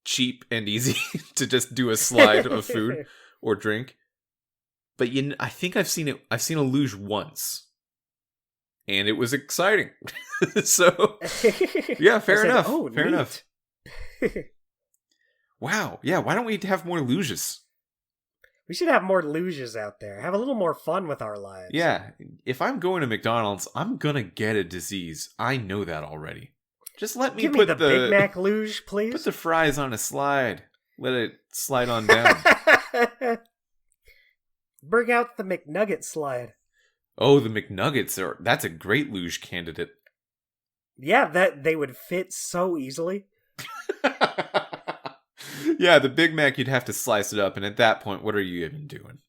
cheap and easy to just do a slide of food or drink. But I think I've seen a luge once. And it was exciting. So, yeah, fair enough. Oh, fair neat. enough. Wow. Yeah, why don't we have more luges? We should have more luges out there. Have a little more fun with our lives. Yeah, if I'm going to McDonald's, I'm gonna get a disease. I know that already. Just let me Give put me the Big Mac luge, please. Put the fries on a slide. Let it slide on down. Bring out the McNugget slide. Oh, the McNuggets that's a great luge candidate. Yeah, that they would fit so easily. Yeah, the Big Mac, you'd have to slice it up, and at that point, what are you even doing?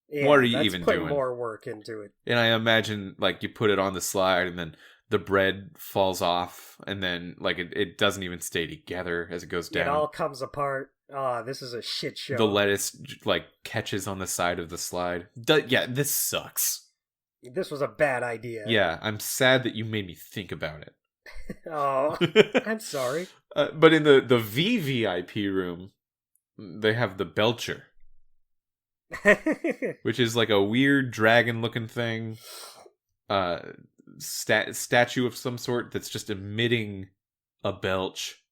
Yeah, What are you that's even putting doing? more work into it. And I imagine, like, you put it on the slide, and then the bread falls off, and then, like, it doesn't even stay together as it goes down. It all comes apart. Ah, this is a shit show. The lettuce, like, catches on the side of the slide. Yeah, this sucks. This was a bad idea. Yeah, I'm sad that you made me think about it. Oh, I'm sorry. But in the VVIP room, they have the Belcher, which is like a weird dragon-looking thing, statue of some sort that's just emitting a belch,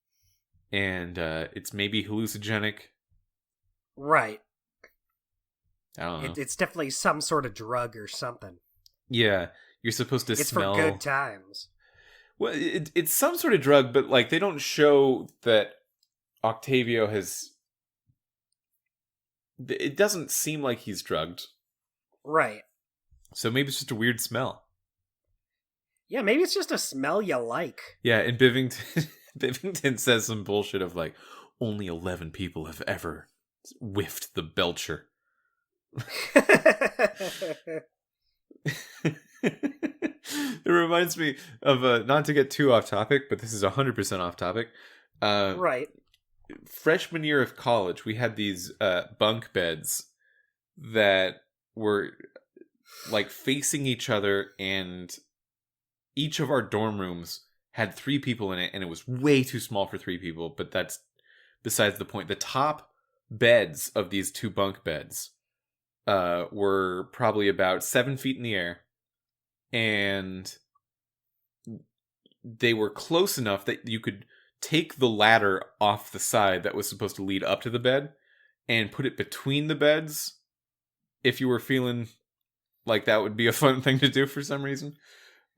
and it's maybe hallucinogenic. Right. I don't know. It's definitely some sort of drug or something. Yeah, you're supposed to It's smell. for good times. Well, it's some sort of drug, but like they don't show that Octavio has. It doesn't seem like he's drugged. Right. So maybe it's just a weird smell. Yeah, maybe it's just a smell you like. Yeah, and Bivington says some bullshit of like, only 11 people have ever whiffed the Belcher. It reminds me of, not to get too off topic, but this is 100% off topic. Right. Freshman year of college, we had these bunk beds that were like facing each other, and each of our dorm rooms had 3 people in it, and it was way too small for 3 people, but that's besides the point. The top beds of these 2 bunk beds were probably about 7 feet in the air, and they were close enough that you could take the ladder off the side that was supposed to lead up to the bed and put it between the beds if you were feeling like that would be a fun thing to do for some reason.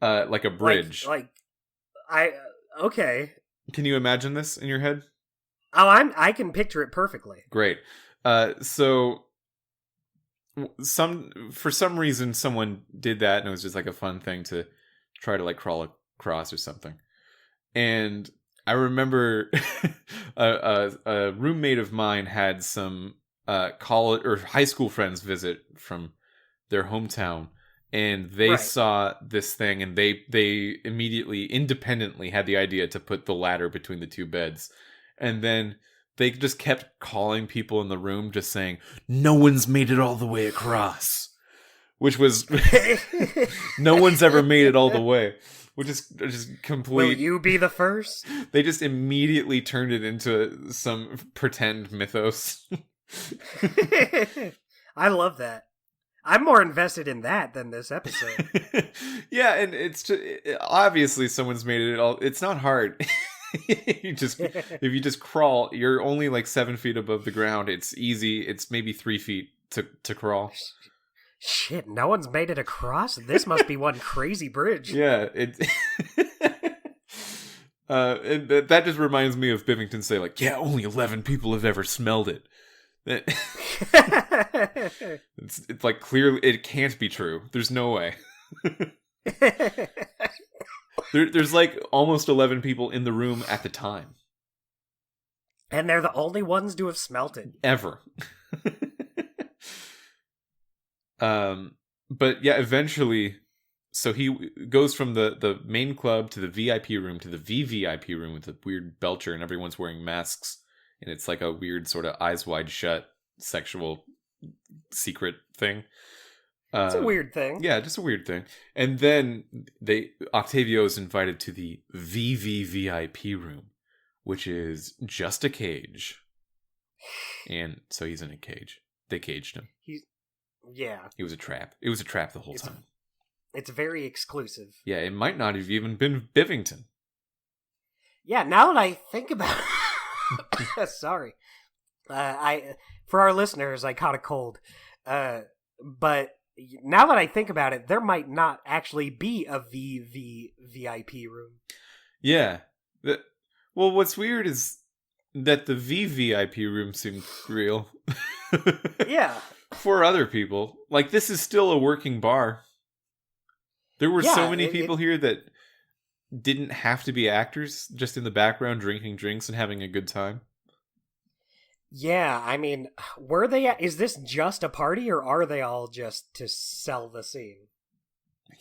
Like a bridge. Okay. Can you imagine this in your head? Oh, I can picture it perfectly. Great. So for some reason someone did that, and it was just like a fun thing to try to like crawl across or something. And I remember a roommate of mine had some college or high school friends visit from their hometown, and they saw this thing, and they immediately independently had the idea to put the ladder between the 2 beds. And then they just kept calling people in the room, just saying, "No one's made it all the way across," which was no one's ever made it all the way, which is just complete. Will you be the first? They just immediately turned it into some pretend mythos. I love that. I'm more invested in that than this episode. Yeah, and it's just, obviously someone's made it all. It's not hard. If you just crawl, you're only like 7 feet above the ground. It's easy. It's maybe 3 feet to crawl. Shit, no one's made it across? This must be one crazy bridge. Yeah, and that just reminds me of Bivington say like, yeah, only 11 people have ever smelled it. It's like clearly it can't be true. There's no way. There's like almost 11 people in the room at the time. And they're the only ones to have smelt it. Ever. But yeah, eventually so he goes from the main club to the VIP room to the VVIP room with the weird belcher, and everyone's wearing masks, and it's like a weird sort of eyes wide shut sexual secret thing. It's a weird thing. Yeah, just a weird thing. And then Octavio is invited to the VVVIP room, which is just a cage. And so he's in a cage. They caged him. Yeah. It was a trap. It was a trap the whole time. It's very exclusive. Yeah, it might not have even been Bivington. Yeah, now that I think about it... Sorry. For our listeners, I caught a cold. But now that I think about it, there might not actually be a VVVIP room. Yeah. Well, what's weird is that the VVIP room seemed real. Yeah. For other people. Like, this is still a working bar. There were so many people here that didn't have to be actors, just in the background drinking drinks and having a good time. Yeah, I mean, is this just a party, or are they all just to sell the scene?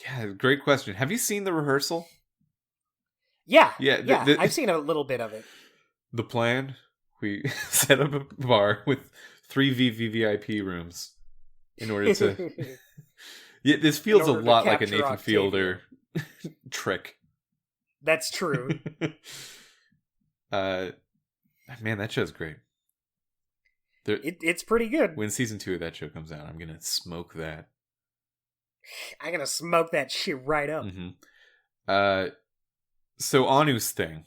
Yeah, great question. Have you seen the rehearsal? Yeah, yeah. I've seen a little bit of it. The plan? We set up a bar with 3 VVVIP rooms in order to... Yeah, this feels a lot like a Nathan Octavia. Fielder trick. That's true. Man, that show's great. It's pretty good. When season 2 of that show comes out, I'm gonna smoke that. I'm gonna smoke that shit right up. Mm-hmm. So Anu's thing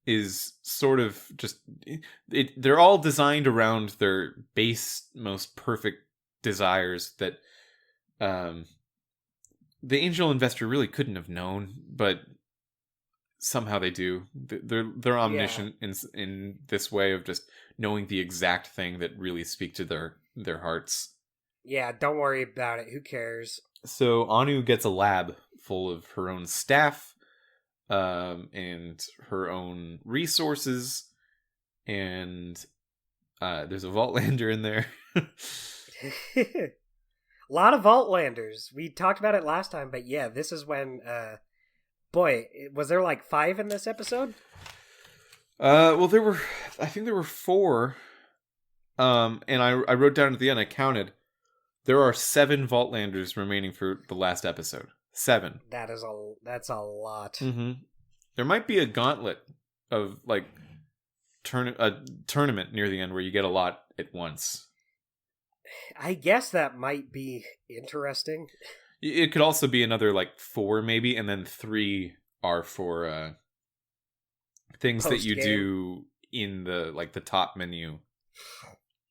is sort of just... they're all designed around their base, most perfect desires that the angel investor really couldn't have known, but somehow they do. They're omniscient in this way of just knowing the exact thing that really speak to their hearts. Yeah, don't worry about it. Who cares? So Anu gets a lab full of her own staff, and her own resources, and there's a Vaultlander in there. A lot of Vaultlanders. We talked about it last time, but yeah, this is when... boy, was there like 5 in this episode? Well, I think there were 4. And I wrote down at the end, I counted. There are 7 Vaultlanders remaining for the last episode. 7. That's a lot. Mm-hmm. There might be a gauntlet of like a tournament near the end where you get a lot at once. I guess that might be interesting. It could also be another like 4 maybe, and then 3 are for things that you do in the top menu.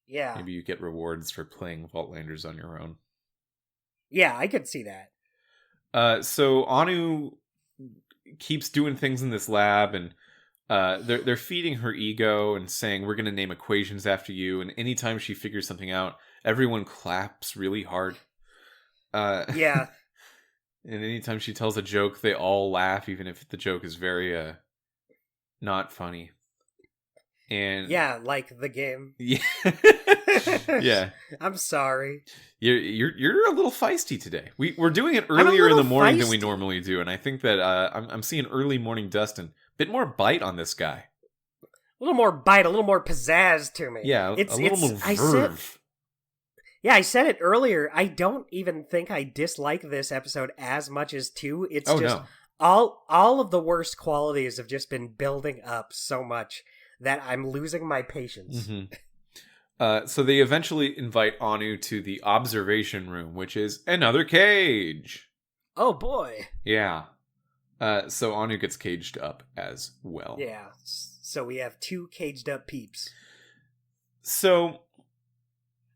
Yeah. Maybe you get rewards for playing Vaultlanders on your own. Yeah, I could see that. So Anu keeps doing things in this lab, and they're feeding her ego and saying, we're going to name equations after you, and anytime she figures something out, everyone claps really hard. Yeah. And anytime she tells a joke, they all laugh, even if the joke is very not funny. And yeah, like the game. Yeah. Yeah. I'm sorry. You're a little feisty today. We're doing it earlier in the morning than we normally do, and I think that I'm seeing early morning Dustin. Bit more bite on this guy. A little more bite, a little more pizzazz to me. Yeah, a little more verve. I said it earlier. I don't even think I dislike this episode as much as 2. It's all of the worst qualities have just been building up so much that I'm losing my patience. Mm-hmm. So they eventually invite Anu to the observation room, which is another cage. Oh boy. Yeah. So Anu gets caged up as well. Yeah. So we have 2 caged up peeps. So...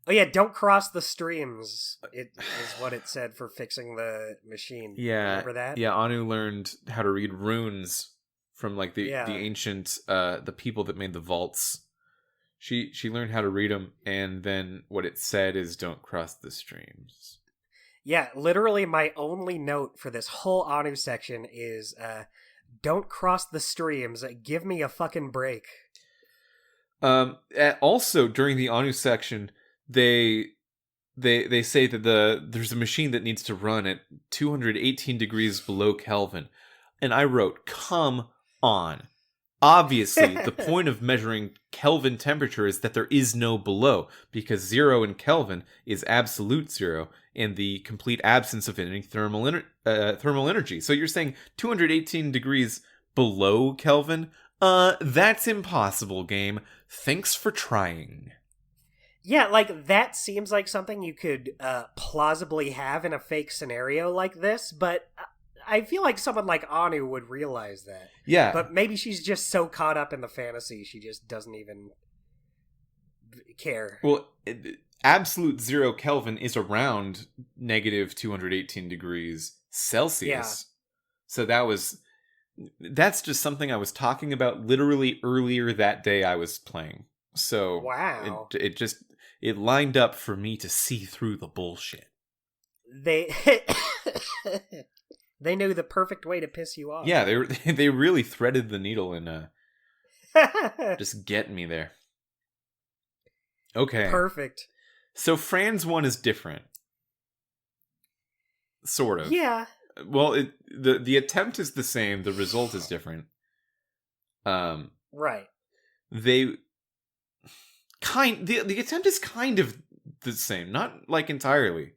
Oh yeah, don't cross the streams. It is what it said for fixing the machine. Yeah. Remember that? Yeah, Anu learned how to read runes from like the ancient the people that made the vaults. She learned how to read them, and then what it said is don't cross the streams. Yeah, literally my only note for this whole Anu section is don't cross the streams. Give me a fucking break. Also during the Anu section, they they say that there's a machine that needs to run at 218 degrees below Kelvin. And I wrote, come on. Obviously, the point of measuring Kelvin temperature is that there is no below, because 0 in Kelvin is absolute zero and the complete absence of any thermal energy. So you're saying 218 degrees below Kelvin? That's impossible, game. Thanks for trying. Yeah, like, that seems like something you could plausibly have in a fake scenario like this, but I feel like someone like Anu would realize that. Yeah. But maybe she's just so caught up in the fantasy, she just doesn't even care. Well, absolute 0 Kelvin is around negative 218 degrees Celsius. Yeah. So that's just something I was talking about literally earlier that day I was playing. So wow. It lined up for me to see through the bullshit. They knew the perfect way to piss you off. Yeah, they really threaded the needle and just getting me there. Okay. Perfect. So Fran's one is different. Sort of. Yeah. Well, the attempt is the same, the result is different. Right. The attempt is kind of the same, not like entirely.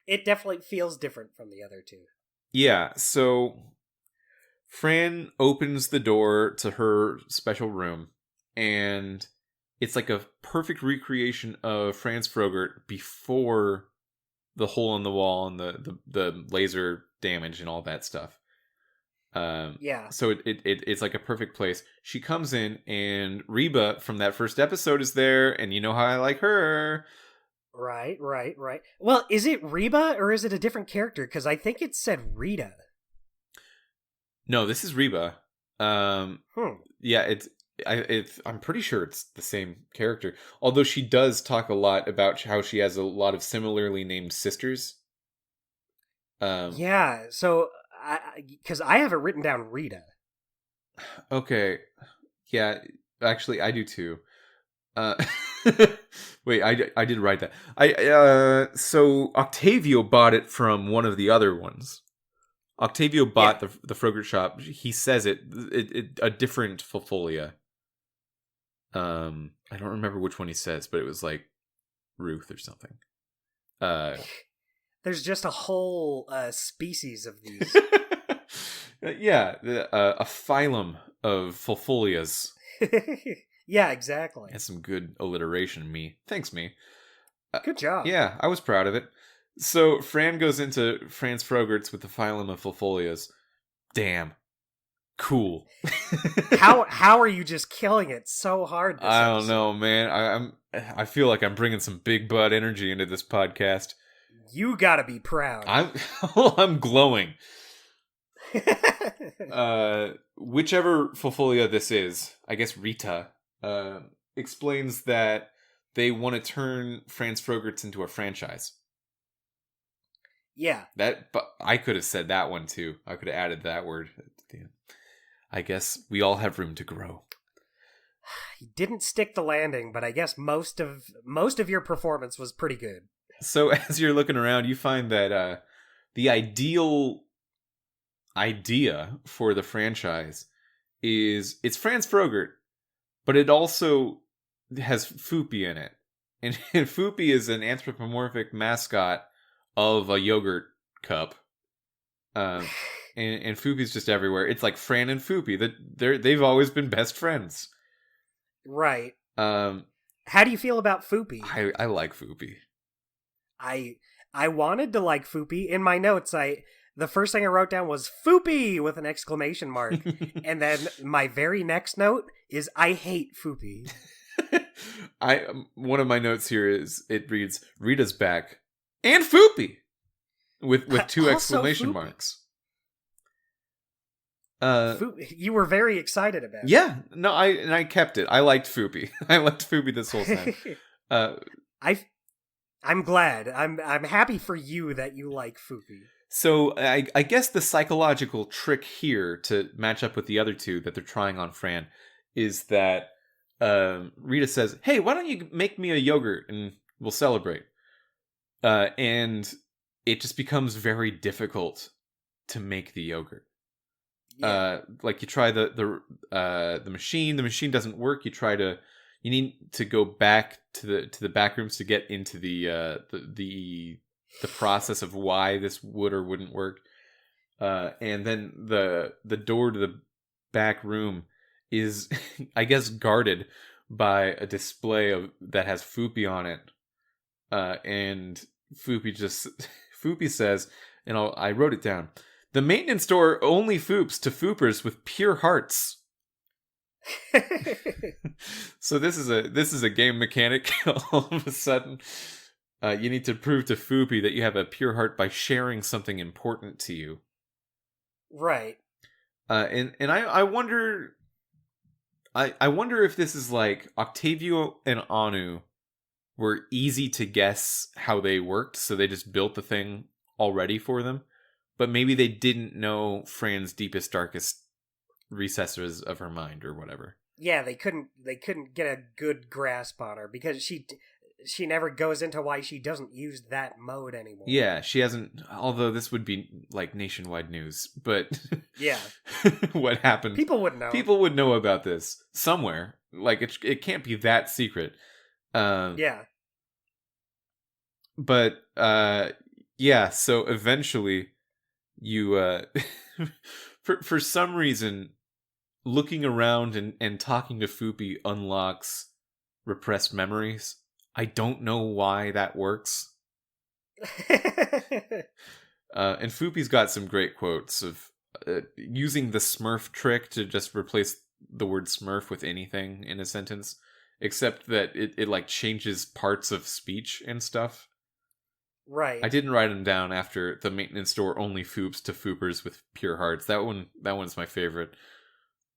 It definitely feels different from the other two. Yeah, so Fran opens the door to her special room, and it's like a perfect recreation of Franz Frogert before the hole in the wall and the laser damage and all that stuff. Yeah. So it's like a perfect place. She comes in, and Reba from that first episode is there, and you know how I like her. Right. Well, is it Reba or is it a different character? Because I think it said Rita. No, this is Reba. Yeah, I'm pretty sure it's the same character. Although she does talk a lot about how she has a lot of similarly named sisters. Yeah, so because I have it written down Rita. Okay, yeah, actually I do too. Wait, I did write that. So Octavio bought it from one of the other ones. Octavio bought the Frogurt shop. He says it a different Fulfolia. I don't remember which one he says, but it was like Ruth or something. There's just a whole species of these. Yeah, a phylum of Fulfolias. Yeah, exactly. That's some good alliteration, me. Thanks, me. Good job. Yeah, I was proud of it. So Fran goes into Franz Frogert's with the phylum of Fulfolias. Damn. Cool. How are you just killing it so hard this I don't episode? know, man. I feel like I'm bringing some big butt energy into this podcast. You gotta be proud. I'm glowing. Whichever Fulfolia this is, I guess Rita, explains that they want to turn Franz Frogert's into a franchise. Yeah. But I could have said that one too. I could have added that word. I guess we all have room to grow. You didn't stick the landing, but I guess most of your performance was pretty good. So as you're looking around, you find that the ideal idea for the franchise is it's Franz Frogert, but it also has Foopy in it. And Foopy is an anthropomorphic mascot of a yogurt cup. And Foopy's just everywhere. It's like Fran and Foopy. They've always been best friends. Right. How do you feel about Foopy? I like Foopy. I wanted to like Foopy. In my notes, the first thing I wrote down was Foopy with an exclamation mark. And then my very next note is I hate Foopy. One of my notes here it reads Rita's back and Foopy with two exclamation Foopy. marks. You were very excited about it. Yeah, no, I kept it. I liked Foopy. I liked Foopy this whole time. I'm glad. I'm happy for you that you like Foopy. So I guess the psychological trick here to match up with the other two that they're trying on Fran is that Rita says, "Hey, why don't you make me a yogurt and we'll celebrate?" And it just becomes very difficult to make the yogurt. Like you try the machine. The machine doesn't work. You need to go back to the back rooms to get into the process of why this would or wouldn't work. And then the door to the back room is, I guess, guarded by a display that has Foopy on it. And Foopy says, and I wrote it down. The maintenance door only foops to foopers with pure hearts. So this is a game mechanic. All of a sudden, you need to prove to Foopy that you have a pure heart by sharing something important to you. Right. And I wonder. I wonder if this is like Octavio and Anu were easy to guess how they worked, so they just built the thing already for them. But maybe they didn't know Fran's deepest, darkest recesses of her mind or whatever. Yeah, they couldn't get a good grasp on her because she never goes into why she doesn't use that mode anymore. Yeah, she hasn't, although this would be like nationwide news, but yeah. What happened? People would know. People would know about this somewhere. Like it can't be that secret. Yeah. But yeah, so eventually you for some reason looking around and talking to Foopy unlocks repressed memories. I don't know why that works. And Foopy's got some great quotes of using the Smurf trick to just replace the word Smurf with anything in a sentence, except that it like changes parts of speech and stuff. Right. I didn't write them down after the maintenance door only foops to foopers with pure hearts. That one's my favorite.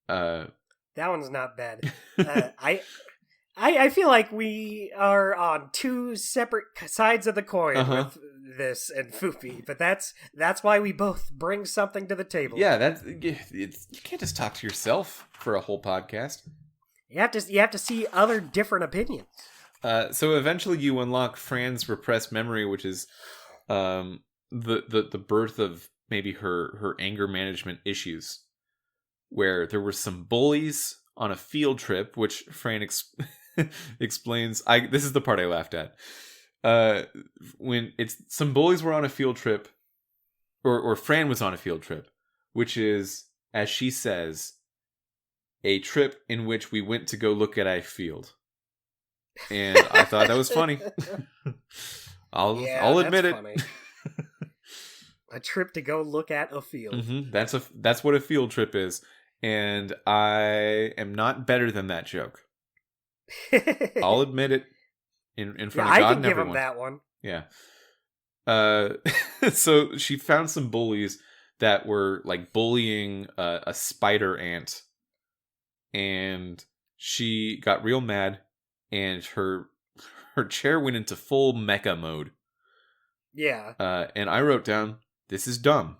That one's not bad. I feel like we are on two separate sides of the coin with this and Foopy, but that's why we both bring something to the table. Yeah, you can't just talk to yourself for a whole podcast. You have to see other different opinions. So eventually you unlock Fran's repressed memory, which is the birth of maybe her anger management issues, where there were some bullies on a field trip, which Fran explains. This is the part I laughed at. When some bullies were on a field trip, or Fran was on a field trip, which is, as she says, a trip in which we went to go look at a field. And I thought that was funny. I'll admit it. Funny. A trip to go look at a field. Mm-hmm. That's what a field trip is, and I am not better than that joke. I'll admit it in front of God and everyone. I can give him that one. Yeah. So she found some bullies that were like bullying a spider ant, and she got real mad. And her chair went into full mecha mode. Yeah. And I wrote down, this is dumb.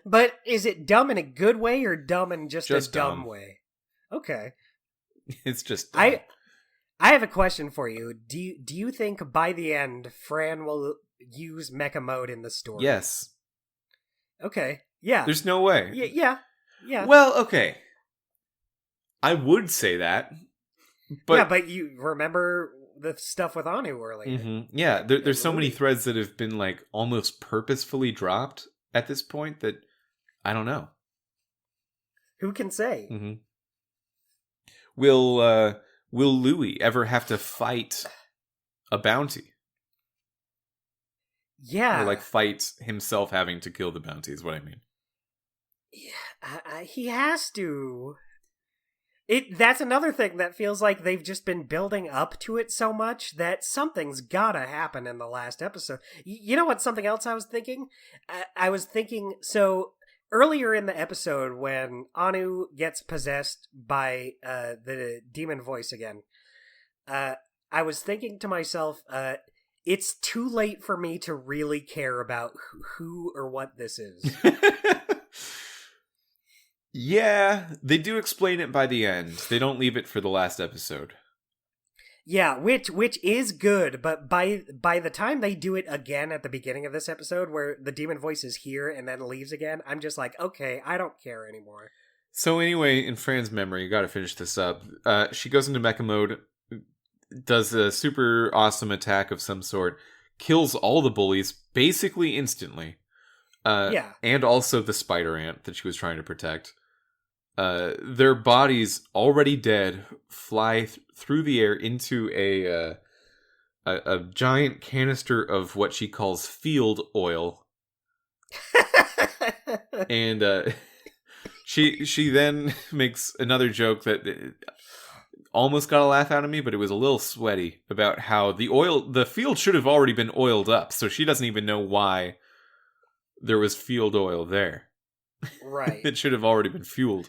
But is it dumb in a good way or dumb in just a dumb way? Okay. It's just dumb. I have a question for you. Do you think by the end Fran will use mecha mode in the story? Yes. Okay. Yeah. There's no way. Yeah. Well, okay. I would say that, but yeah, but you remember the stuff with Anu earlier. Mm-hmm. Yeah, there's so many threads that have been like almost purposefully dropped at this point that I don't know. Who can say? Mm-hmm. Will Louis ever have to fight a bounty? Yeah, or like fight himself having to kill the bounty is what I mean. Yeah, he has to. That's another thing that feels like they've just been building up to it so much that something's gotta happen in the last episode. You know what? Something else I was thinking? I was thinking, so earlier in the episode when Anu gets possessed by the demon voice again, I was thinking to myself, it's too late for me to really care about who or what this is. Yeah, they do explain it by the end. They don't leave it for the last episode. Yeah, which is good, but by the time they do it again at the beginning of this episode, where the demon voice is here and then leaves again, I'm just like, okay, I don't care anymore. So anyway, in Fran's memory, you gotta finish this up. She goes into mecha mode, does a super awesome attack of some sort, kills all the bullies basically instantly. Yeah. And also the spider ant that she was trying to protect. Their bodies, already dead, fly through the air into a giant canister of what she calls field oil. And she then makes another joke that almost got a laugh out of me, but it was a little sweaty, about how the field should have already been oiled up, so she doesn't even know why there was field oil there. Right. It should have already been fueled.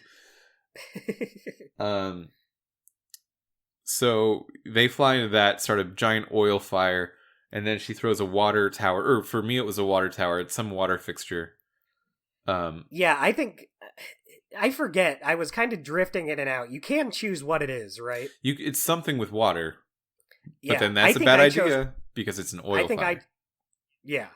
So they fly into that sort of giant oil fire, and then she throws a water tower, or for me it was a water tower, it's some water fixture. Yeah, I think I forget. I was kind of drifting in and out. You can choose what it is, right? It's something with water. Yeah, but then that's a bad idea because it's an oil fire. Yeah.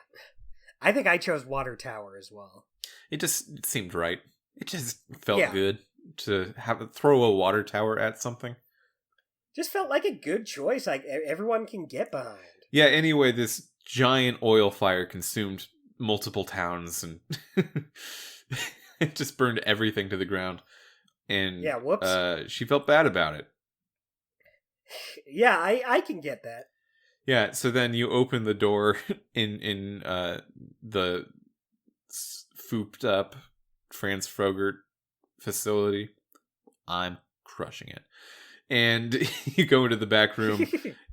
I think I chose water tower as well. It seemed right. It just felt good to throw a water tower at something. Just felt like a good choice. Like everyone can get behind. Yeah. Anyway, this giant oil fire consumed multiple towns and it just burned everything to the ground. And yeah, whoops. She felt bad about it. Yeah, I can get that. Yeah. So then you open the door in the fooped up Franz Frogert facility. I'm crushing it. And you go into the back room,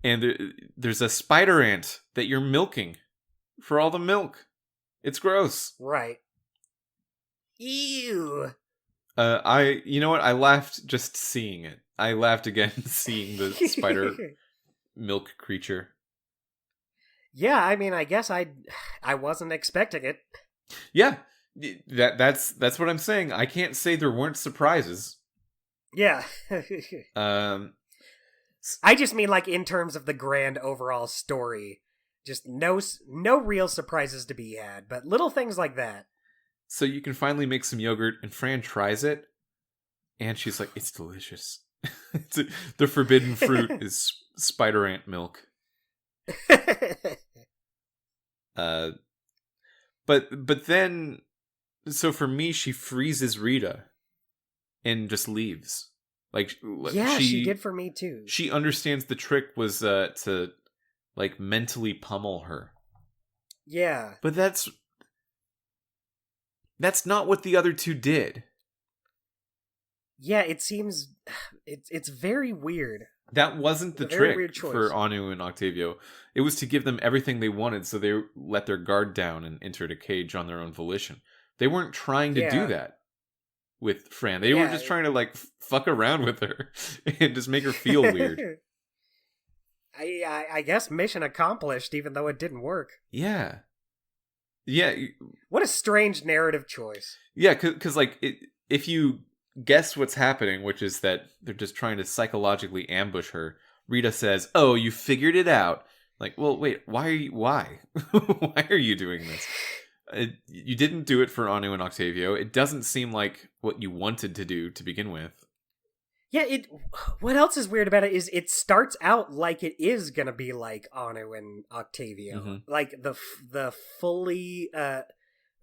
and there's a spider ant that you're milking for all the milk. It's gross. Right. Ew. You know what? I laughed just seeing it. I laughed again seeing the spider milk creature. Yeah, I mean, I guess I wasn't expecting it. Yeah, that's what I'm saying. I can't say there weren't surprises. Yeah. I just mean like in terms of the grand overall story. Just no real surprises to be had, but little things like that. So you can finally make some yogurt, and Fran tries it, and she's like, it's delicious. The forbidden fruit is spider ant milk. But then, so for me, she freezes Rita and just leaves. Yeah, she did for me too. She understands the trick was to like mentally pummel her. Yeah, but that's not what the other two did. Yeah, it seems it's very weird. That wasn't the trick for Anu and Octavio. It was to give them everything they wanted, so they let their guard down and entered a cage on their own volition. They weren't trying to do that with Fran. They were just trying to like fuck around with her and just make her feel weird. I guess mission accomplished, even though it didn't work. Yeah. What a strange narrative choice. Yeah, because like if you guess what's happening, which is that they're just trying to psychologically ambush her, Rita says, "Oh, you figured it out." Like, well, wait, why? Why are you doing this? You didn't do it for Anu and Octavio. It doesn't seem like what you wanted to do to begin with. Yeah, what else is weird about it is it starts out like it is gonna be like Anu and Octavio. Mm-hmm. Like the fully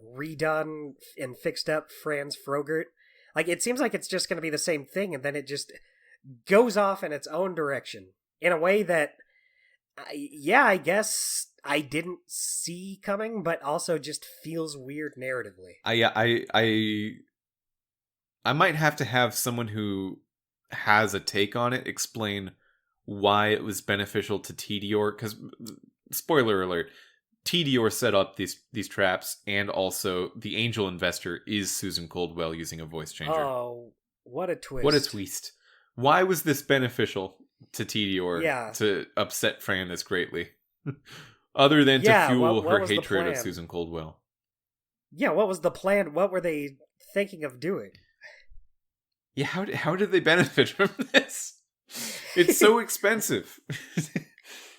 redone and fixed up Franz Frogert. Like, it seems like it's just gonna be the same thing, and then it just goes off in its own direction. In a way that, I guess I didn't see coming, but also just feels weird narratively. I might have to have someone who has a take on it explain why it was beneficial to Tedior, because spoiler alert, Tedior set up these traps, and also the angel investor is Susan Coldwell using a voice changer. Oh, what a twist. What a twist. Why was this beneficial to Tedior to upset Fran this greatly? Other than to fuel her hatred of Susan Coldwell. Yeah, what was the plan? What were they thinking of doing? Yeah, how did they benefit from this? It's so expensive.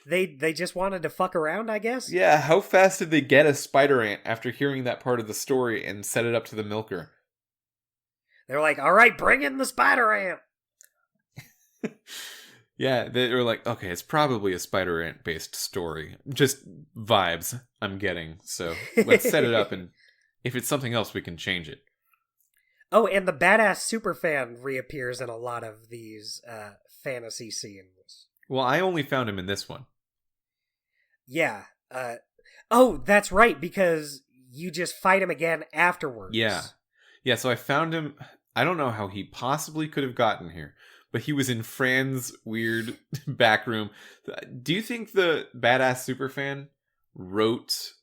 They just wanted to fuck around, I guess. Yeah, how fast did they get a spider ant after hearing that part of the story and set it up to the milker? They're like, all right, bring in the spider ant. Yeah, they were like, okay, it's probably a spider ant based story. Just vibes I'm getting. So let's set it up, and if it's something else, we can change it. Oh, and the badass superfan reappears in a lot of these fantasy scenes. Well, I only found him in this one. Yeah. Oh, that's right, because you just fight him again afterwards. Yeah. Yeah, so I found him. I don't know how he possibly could have gotten here, but he was in Fran's weird back room. Do you think the badass superfan wrote,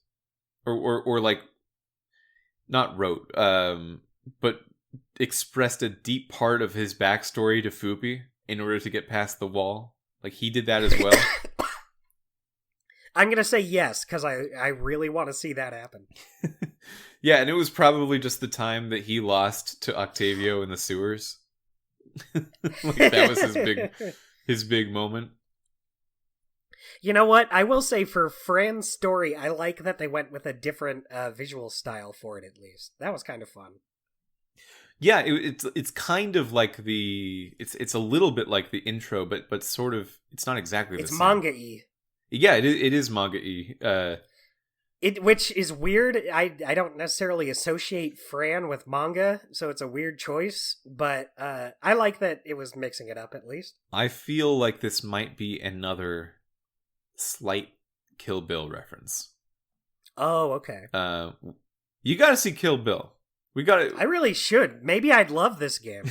or like, not wrote, but expressed a deep part of his backstory to Fupi in order to get past the wall? Like, he did that as well? I'm going to say yes, because I really want to see that happen. Yeah, and it was probably just the time that he lost to Octavio in the sewers. Like, that was his big moment. You know what? I will say for Fran's story, I like that they went with a different visual style for it, at least. That was kind of fun. Yeah, it's kind of like it's a little bit like the intro, but sort of, it's not exactly the same. It's manga-y. Yeah, it is manga-y. Which is weird. I don't necessarily associate Fran with manga, so it's a weird choice, but I like that it was mixing it up at least. I feel like this might be another slight Kill Bill reference. Oh, okay. You gotta see Kill Bill. I really should. Maybe I'd love this game.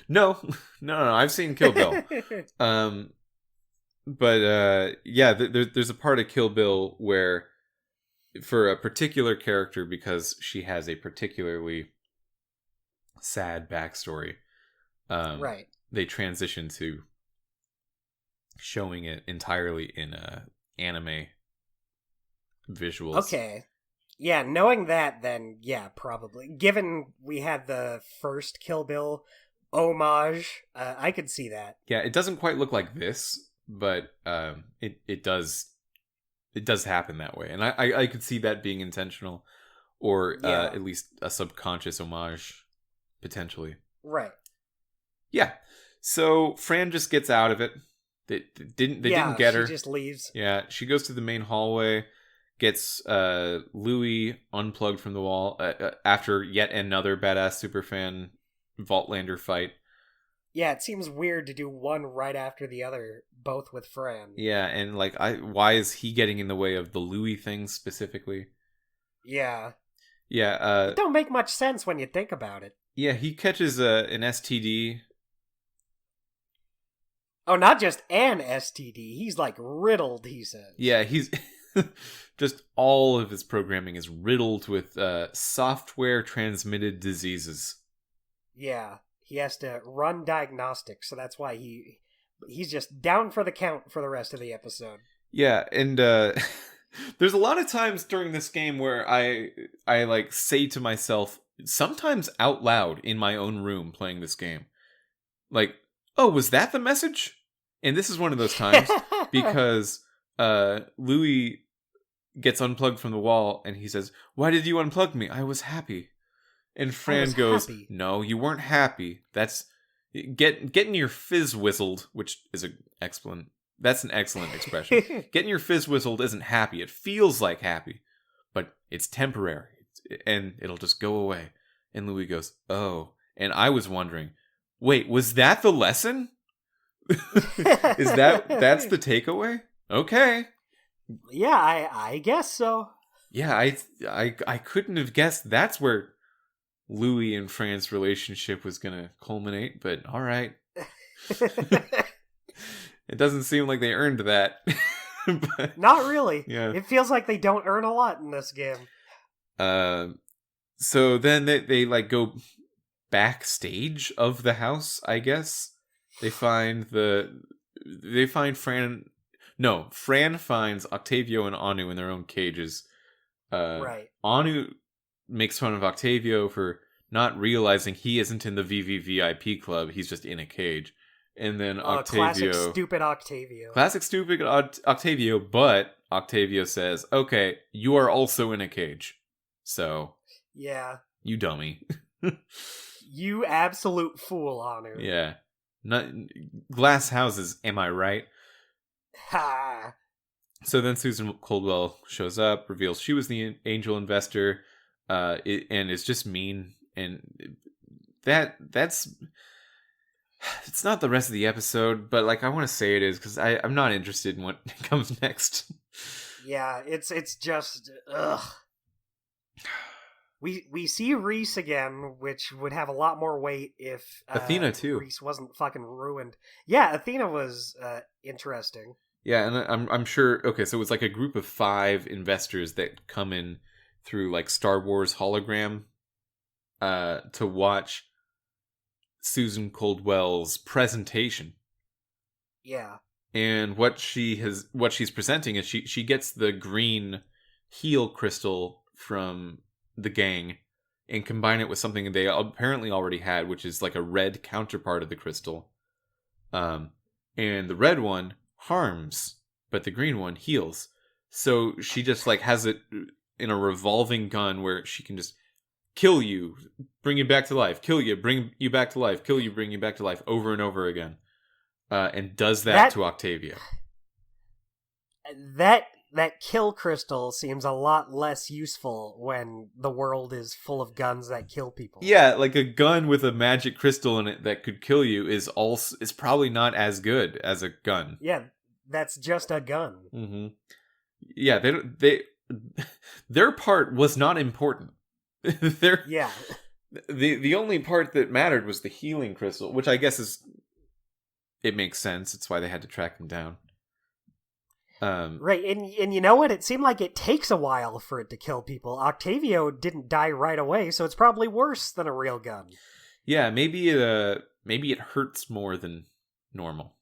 No. I've seen Kill Bill. But yeah, there's a part of Kill Bill where, for a particular character, because she has a particularly sad backstory, right, they transition to showing it entirely in anime visuals. Okay. Yeah, knowing that, then, yeah, probably. Given we had the first Kill Bill homage, I could see that. Yeah, it doesn't quite look like this, but it does happen that way. And I could see that being intentional, or at least a subconscious homage, potentially. Right. Yeah. So Fran just gets out of it. They didn't get her. She just leaves. Yeah, she goes to the main hallway, gets Louis unplugged from the wall after yet another badass superfan Vaultlander fight. Yeah, it seems weird to do one right after the other, both with Fran. Yeah, and like, why is he getting in the way of the Louis thing specifically? Yeah. Yeah. It don't make much sense when you think about it. Yeah, he catches an STD. Oh, not just an STD. He's like riddled, he says. Yeah, he's just, all of his programming is riddled with software transmitted diseases. Yeah, he has to run diagnostics, so that's why he's just down for the count for the rest of the episode. Yeah, and there's a lot of times during this game where I like say to myself, sometimes out loud in my own room playing this game, like, oh, was that the message? And this is one of those times because Louis gets unplugged from the wall and he says, "Why did you unplug me? I was happy." And Fran goes, happy. "No, you weren't happy. That's getting your fizz whistled," which is that's an excellent expression. Getting your fizz whistled isn't happy. It feels like happy, but it's temporary and it'll just go away. And Louis goes, "Oh." And I was wondering, wait, was that the lesson? That's the takeaway? Okay. Yeah, I guess so. Yeah, I couldn't have guessed that's where Louis and Fran's relationship was gonna culminate, but all right. It doesn't seem like they earned that. But, not really. Yeah. It feels like they don't earn a lot in this game. So then they like go backstage of the house, I guess. Fran finds Octavio and Anu in their own cages. Right. Anu makes fun of Octavio for not realizing he isn't in the VVVIP club. He's just in a cage. And then Classic Octavio. stupid Octavio. Classic stupid Octavio, but Octavio says, okay, you are also in a cage. So. Yeah. You dummy. You absolute fool, Anu. Yeah. Not, glass houses, am I right? Ha! So then Susan Coldwell shows up, reveals she was the angel investor, and is just mean. And that's... It's not the rest of the episode, but like I want to say it is because I'm not interested in what comes next. Yeah, it's just ugh. We see Reese again, which would have a lot more weight if Athena too. Reese wasn't fucking ruined. Yeah, Athena was interesting. Yeah, and I'm sure. Okay, so it was like a group of 5 investors that come in through like Star Wars hologram, to watch Susan Coldwell's presentation. Yeah. And what she's presenting is she gets the green heal crystal from the gang and combine it with something they apparently already had, which is like a red counterpart of the crystal. And the red one harms, but the green one heals. So she just like has it in a revolving gun where she can just kill you, bring you back to life, kill you, bring you back to life, kill you, bring you back to life, over and over again. And does that to Octavia. That kill crystal seems a lot less useful when the world is full of guns that kill people. Yeah, like a gun with a magic crystal in it that could kill you is probably not as good as a gun. Yeah, that's just a gun. Mm-hmm. Yeah, their part was not important. Yeah. The only part that mattered was the healing crystal, which I guess it makes sense. It's why they had to track him down. Right, and you know what? It seemed like it takes a while for it to kill people. Octavio didn't die right away, so it's probably worse than a real gun. Yeah, maybe it hurts more than normal.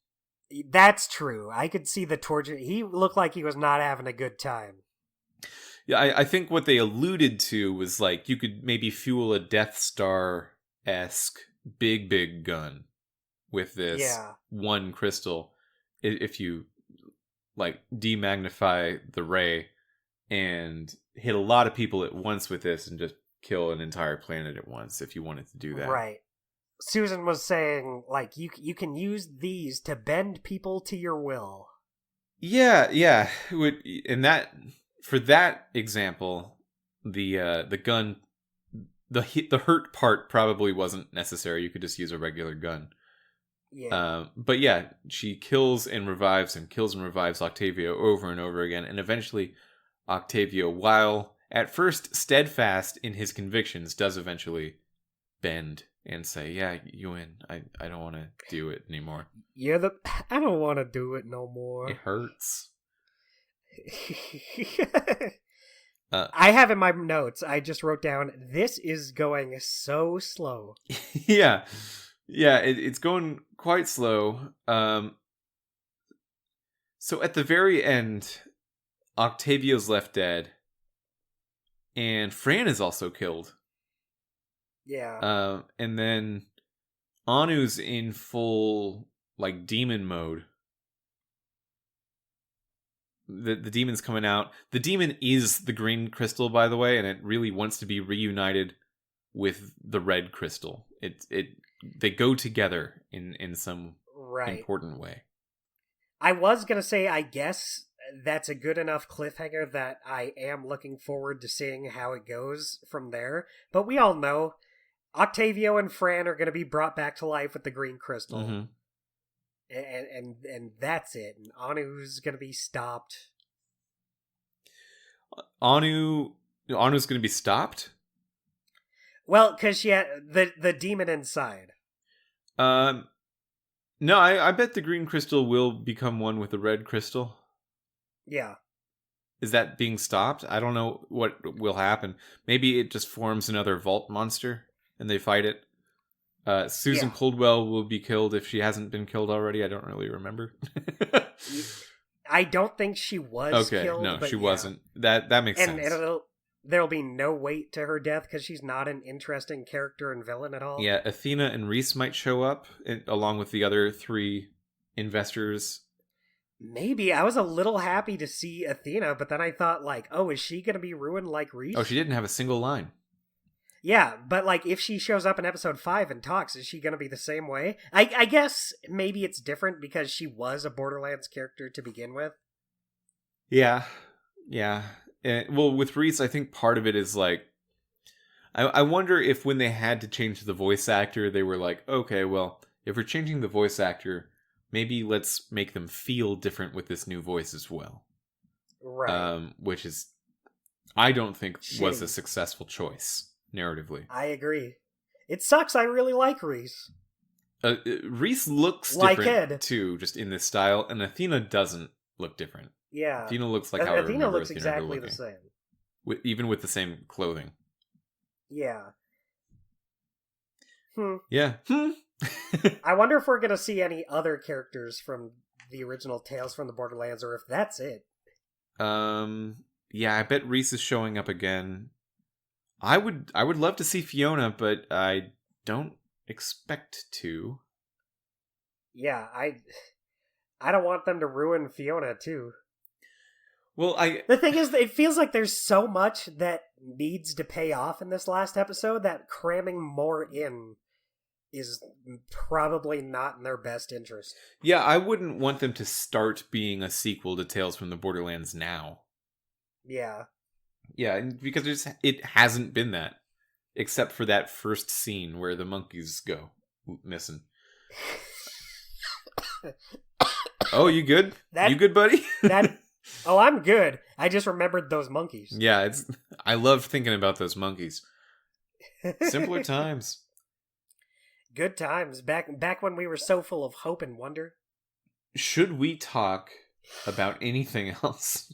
That's true. I could see the torture. He looked like he was not having a good time. Yeah, I think what they alluded to was like you could maybe fuel a Death Star-esque big gun with this one crystal if you like demagnify the ray and hit a lot of people at once with this and just kill an entire planet at once if you wanted to do that. Right. Susan was saying like you can use these to bend people to your will. Yeah. And that for that example, the gun, the hurt part probably wasn't necessary. You could just use a regular gun. Yeah. But yeah, she kills and revives Octavio over and over again, and eventually Octavio, while at first steadfast in his convictions, does eventually bend and say, "Yeah, you win. I don't want to do it anymore. I don't want to do it no more. It hurts." I have in my notes, I just wrote down, this is going so slow. Yeah, it's going quite slow. So at the very end, Octavio's left dead, and Fran is also killed. Yeah. And then Anu's in full like demon mode. The demon's coming out. The demon is the green crystal, by the way, and it really wants to be reunited with the red crystal. They go together in some important way. I was gonna say, I guess that's a good enough cliffhanger that I am looking forward to seeing how it goes from there. But we all know Octavio and Fran are gonna be brought back to life with the green crystal. Mm-hmm. And that's it. And Anu's gonna be stopped. Anu's gonna be stopped? Well, because she had the demon inside. No, I bet the green crystal will become one with the red crystal. Yeah. Is that being stopped? I don't know what will happen. Maybe it just forms another vault monster and they fight it. Susan Coldwell will be killed if she hasn't been killed already. I don't really remember. I don't think she was killed. No, she wasn't. That makes sense. there'll be no weight to her death because she's not an interesting character and villain at all. Yeah, Athena and Reese might show up along with the other 3 investors. Maybe. I was a little happy to see Athena, but then I thought, like, oh, is she going to be ruined like Reese? Oh, she didn't have a single line. Yeah, but, like, if she shows up in episode 5 and talks, is she going to be the same way? I guess maybe it's different because she was a Borderlands character to begin with. Yeah. Well, with Reese, I think part of it is, like, I wonder if when they had to change the voice actor, they were like, okay, well, if we're changing the voice actor, maybe let's make them feel different with this new voice as well. Right. Which is, I don't think was a Shitty. successful choice, narratively. I agree. It sucks. I really like Reese. Reese looks Like different, Ed. too, just in this style, and Athena doesn't look different. Yeah. Athena looks like how I Athena remember looks Athena exactly looking. the same. Even with the same clothing. Yeah. Yeah. I wonder if we're going to see any other characters from the original Tales from the Borderlands, or if that's it. Yeah, I bet Reese is showing up again. I would love to see Fiona, but I don't expect to. Yeah, I don't want them to ruin Fiona, too. Well, The thing is, it feels like there's so much that needs to pay off in this last episode that cramming more in is probably not in their best interest. Yeah, I wouldn't want them to start being a sequel to Tales from the Borderlands now. Yeah. Yeah, because it hasn't been that. Except for that first scene where the monkeys go missing. Oh, you good? You good, buddy? Oh, I'm good. I just remembered those monkeys. Yeah, I love thinking about those monkeys. Simpler times. Good times. Back when we were so full of hope and wonder. Should we talk about anything else?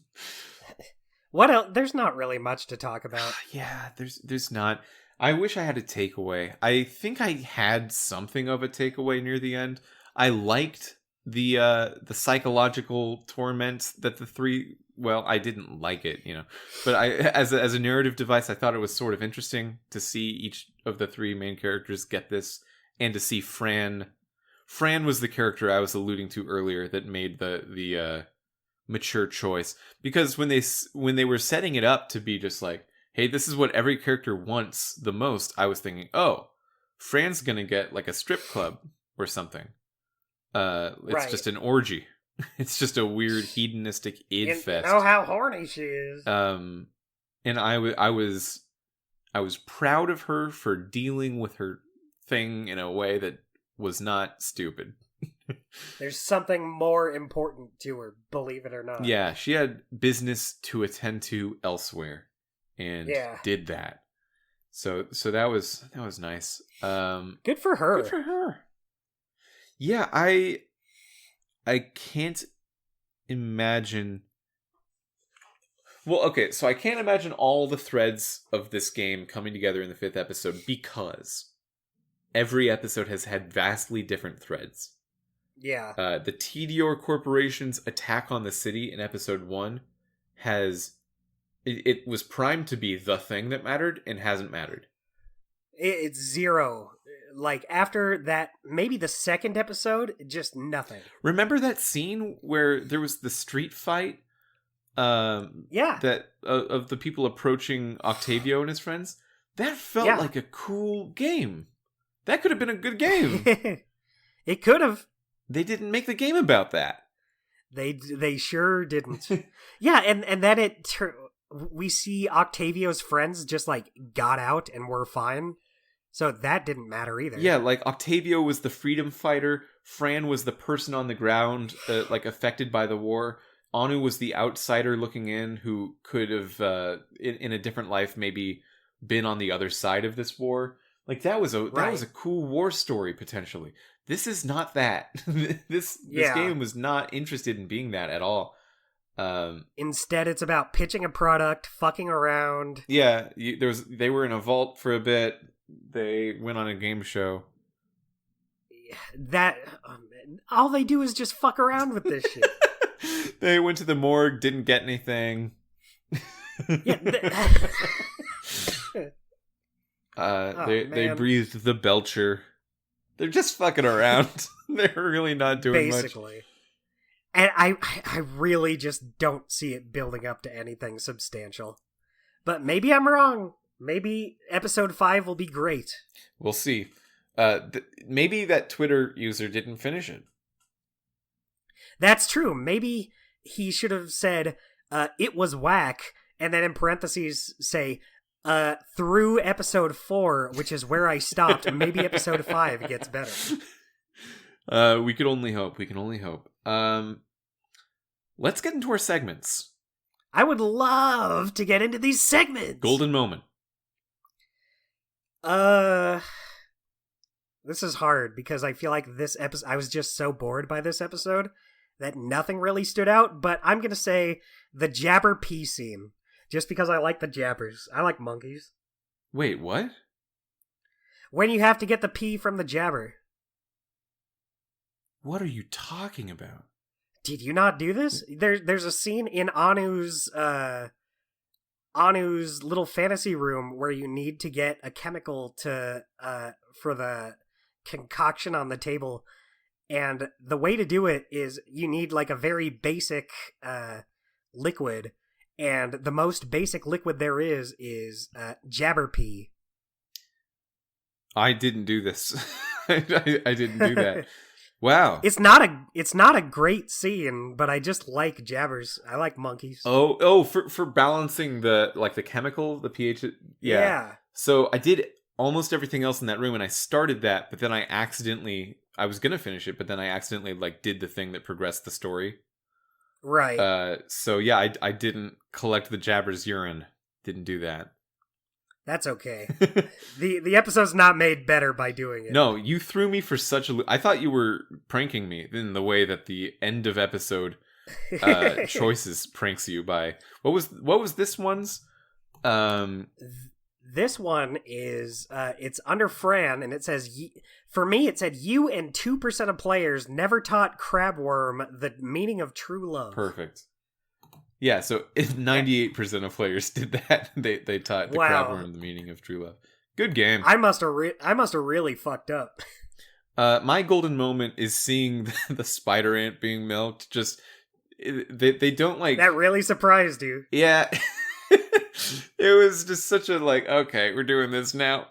What else? There's not really much to talk about. Yeah, there's not. I wish I had a takeaway. I think I had something of a takeaway near the end. I liked the psychological torment that the 3. Well, I didn't like it, but I as a narrative device, I thought it was sort of interesting to see each of the 3 main characters get this, and to see Fran. Fran was the character I was alluding to earlier that made the mature choice, because when they were setting it up to be just like, hey, this is what every character wants the most, I was thinking, oh, Fran's gonna get like a strip club or something. It's just an orgy. It's just a weird hedonistic id fest. You know how horny she is. And I was proud of her for dealing with her thing in a way that was not stupid. There's something more important to her, believe it or not. Yeah, she had business to attend to elsewhere, and did that. So that was nice. Good for her. Good for her. Yeah, I can't imagine. Well, okay, so I can't imagine all the threads of this game coming together in the 5th episode, because every episode has had vastly different threads. Yeah. The Tediore Corporation's attack on the city in episode 1 it was primed to be the thing that mattered and hasn't mattered. It's 0. Like, after that, maybe the 2nd episode, just nothing. Remember that scene where there was the street fight? That of the people approaching Octavio and his friends? That felt like a cool game. That could have been a good game. It could have. They didn't make the game about that. They sure didn't. Yeah, and then we see Octavio's friends just like got out and were fine. So that didn't matter either. Yeah, like Octavio was the freedom fighter. Fran was the person on the ground, like affected by the war. Anu was the outsider looking in who could have, in a different life, maybe been on the other side of this war. Like that was a cool war story potentially. This is not that. This game was not interested in being that at all. Instead, it's about pitching a product, fucking around. Yeah, they were in a vault for a bit. They went on a game show. That all they do is just fuck around with this shit. They went to the morgue, didn't get anything. Yeah. They breathed the belcher. They're just fucking around. They're really not doing basically. much. And I really just don't see it building up to anything substantial. But maybe I'm wrong. Maybe episode 5 will be great. We'll see. Maybe that Twitter user didn't finish it. That's true. Maybe he should have said, it was whack, and then in parentheses say, through episode 4, which is where I stopped. Maybe episode 5 gets better. We can only hope. Let's get into our segments. I would love to get into these segments. Golden moment. This is hard because I feel like this episode, I was just so bored by this episode that nothing really stood out, but I'm going to say the Jabber pee scene, just because I like the jabbers. I like monkeys. Wait, what? When you have to get the pee from the jabber. What are you talking about? Did you not do this? There's a scene in Anu's little fantasy room where you need to get a chemical to for the concoction on the table, and the way to do it is you need like a very basic liquid, and the most basic liquid there is jabber pee. I didn't do this. I didn't do that. Wow. It's not a great scene, but I just like jabbers. I like monkeys. Oh, for balancing the chemical, the pH. Yeah. So I did almost everything else in that room, and I started that, but then I was gonna finish it, but then I accidentally did the thing that progressed the story. Right. So yeah, I didn't collect the jabber's urine. Didn't do that. That's okay. The episode's not made better by doing it. No, you threw me for such a... I thought you were pranking me in the way that the end of episode choices pranks you by... What was this one's? This one is... it's under Fran, and it says... For me, it said, you and 2% of players never taught Crabworm the meaning of true love. Perfect. Yeah, so if 98% of players did that, they taught the Crabworm the meaning of true love. Good game. I must have really fucked up. My golden moment is seeing the spider ant being milked. Just they don't that really surprised you. Yeah, it was just such a okay, we're doing this now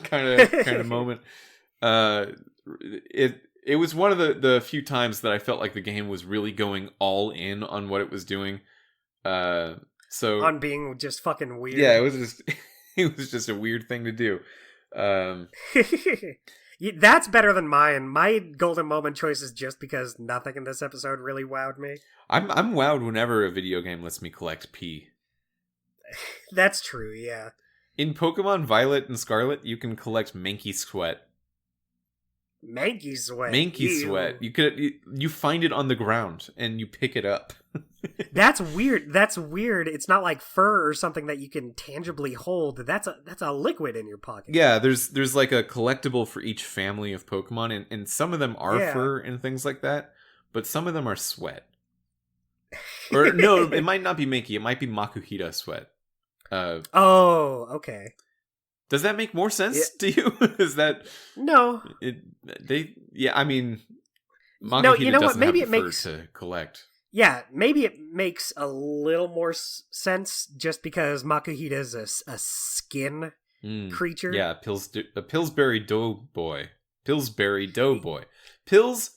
kind of moment. It was one of the few times that I felt like the game was really going all in on what it was doing. So on being just fucking weird. Yeah, it was just a weird thing to do. That's better than mine. My golden moment choice is just because nothing in this episode really wowed me. I'm wowed whenever a video game lets me collect pee. That's true, yeah. In Pokemon Violet and Scarlet, you can collect Mankey Sweat. Mankey sweat. Mankey sweat. You find it on the ground and you pick it up. That's weird. It's not like fur or something that you can tangibly hold. That's a liquid in your pocket. Yeah, there's a collectible for each family of Pokemon, and some of them are fur and things like that, but some of them are sweat. Or no, it might not be Mankey. It might be Makuhita sweat. Oh, okay. Does that make more sense to you? Is that no? I mean, Makuhita no. You know what? Doesn't Maybe have it the fur makes to collect. Yeah, maybe it makes a little more sense just because Makuhita is a skin creature. Yeah, a Pillsbury Doughboy. Pillsbury Doughboy.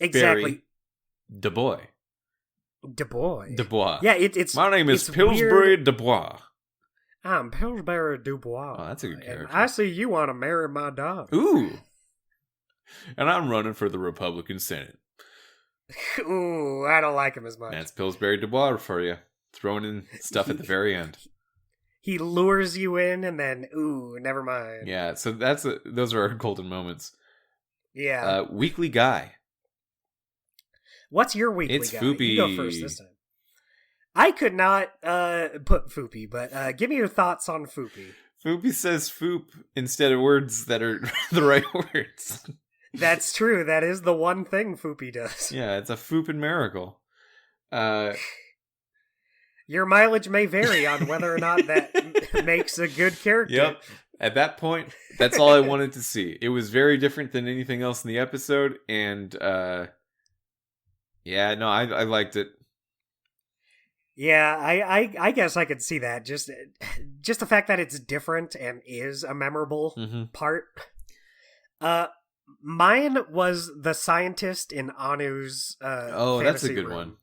Exactly. Doughboy. Dubois. Yeah, it's. My name is Pillsbury weird. Dubois. I'm Pillsbury Dubois. Oh, that's a good character. And I see you want to marry my dog. Ooh. And I'm running for the Republican Senate. Ooh, I don't like him as much. That's Pillsbury Dubois for you. Throwing in stuff at the very end. He lures you in and then, ooh, never mind. Yeah, so those are our golden moments. Yeah. Weekly Guy. What's your weekly It's guy? Foopy. You go first this time. I could not put Foopy, but give me your thoughts on Foopy. Foopy says foop instead of words that are the right words. That's true. That is the one thing Foopy does. Yeah, it's a foopin' miracle. Your mileage may vary on whether or not that makes a good character. Yep. At that point, that's all I wanted to see. It was very different than anything else in the episode, and yeah, no, I liked it. Yeah, I guess I could see that. Just the fact that it's different and is a memorable part. Mine was the scientist in Anu's that's a good room. one.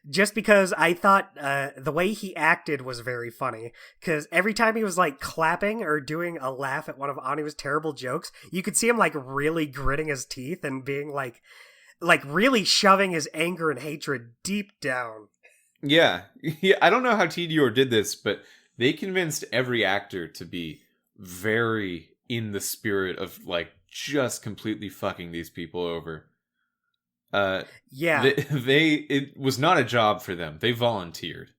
Just because I thought the way he acted was very funny. Because every time he was like clapping or doing a laugh at one of Anu's terrible jokes, you could see him like really gritting his teeth and being like really shoving his anger and hatred deep down. Yeah. I don't know how TDR did this, but they convinced every actor to be very in the spirit of like just completely fucking these people over. Yeah. It was not a job for them. They volunteered.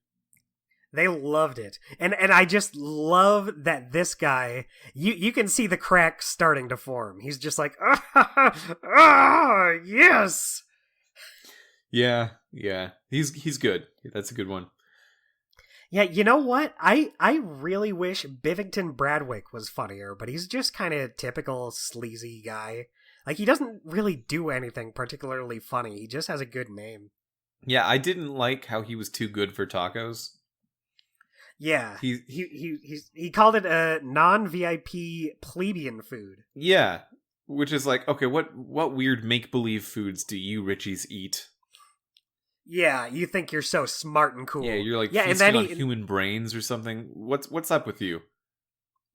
They loved it. And I just love that this guy, you can see the cracks starting to form. He's just like, yes. Yeah. He's good. That's a good one. Yeah, you know what? I really wish Bivington Bradwick was funnier, but he's just kind of typical sleazy guy. Like, he doesn't really do anything particularly funny. He just has a good name. Yeah, I didn't like how he was too good for tacos. Yeah, he called it a non-VIP plebeian food. Yeah, which is like, okay, what weird make-believe foods do you Richies eat? Yeah, you think you're so smart and cool. Yeah, you're like feasting on human brains or something. What's up with you?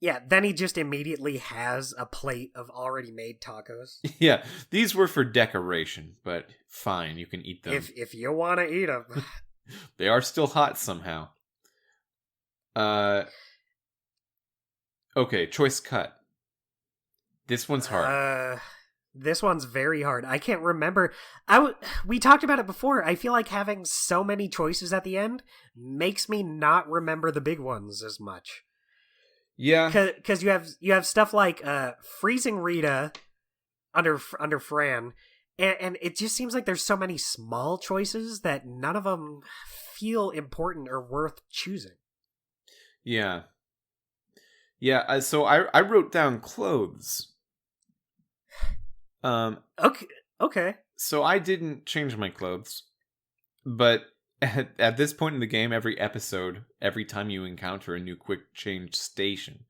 Yeah, then he just immediately has a plate of already made tacos. Yeah, these were for decoration, but fine, you can eat them. If you want to eat them. They are still hot somehow. Okay, choice cut. This one's hard. This one's very hard. I can't remember. We talked about it before. I feel like having so many choices at the end makes me not remember the big ones as much. Yeah, because you have stuff like freezing Rita under Fran, and it just seems like there's so many small choices that none of them feel important or worth choosing. Yeah. So I wrote down clothes. Okay. So I didn't change my clothes, but at this point in the game, every episode, every time you encounter a new quick change station,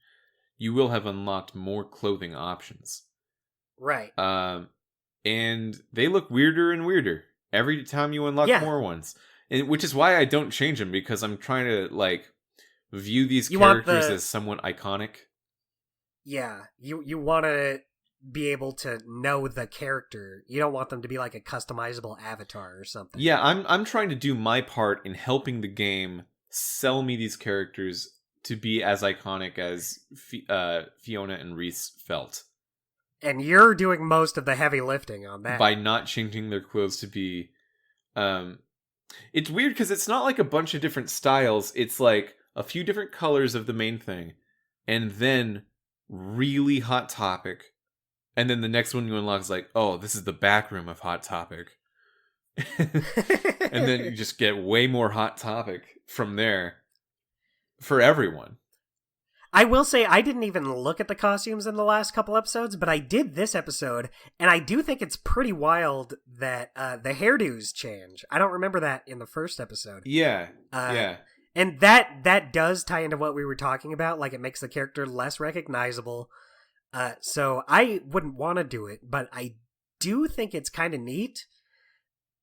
you will have unlocked more clothing options. Right. And they look weirder and weirder every time you unlock more ones, and which is why I don't change them, because I'm trying to like view these characters as somewhat iconic. Yeah, you want to be able to know the character. You don't want them to be like a customizable avatar or something. Yeah, I'm trying to do my part in helping the game sell me these characters to be as iconic as Fiona and Reese felt. And you're doing most of the heavy lifting on that. By not changing their clothes to be... it's weird because it's not like a bunch of different styles. It's like a few different colors of the main thing. And then really Hot Topic. And then the next one you unlock is like, oh, this is the back room of Hot Topic. And then you just get way more Hot Topic from there for everyone. I will say I didn't even look at the costumes in the last couple episodes, but I did this episode, and I do think it's pretty wild that the hairdos change. I don't remember that in the first episode. Yeah, And that does tie into what we were talking about, like it makes the character less recognizable. So I wouldn't want to do it, but I do think it's kind of neat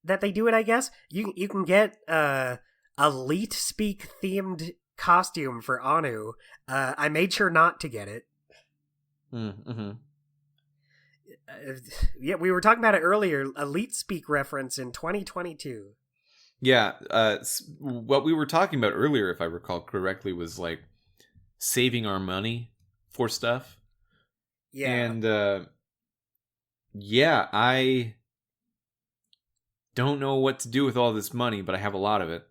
that they do it, I guess. You can get elite speak themed costume for Anu. I made sure not to get it. Mm-hmm. Yeah, we were talking about it earlier. Elite speak reference in 2022. Yeah, what we were talking about earlier, if I recall correctly, was like saving our money for stuff. Yeah. And I don't know what to do with all this money, but I have a lot of it.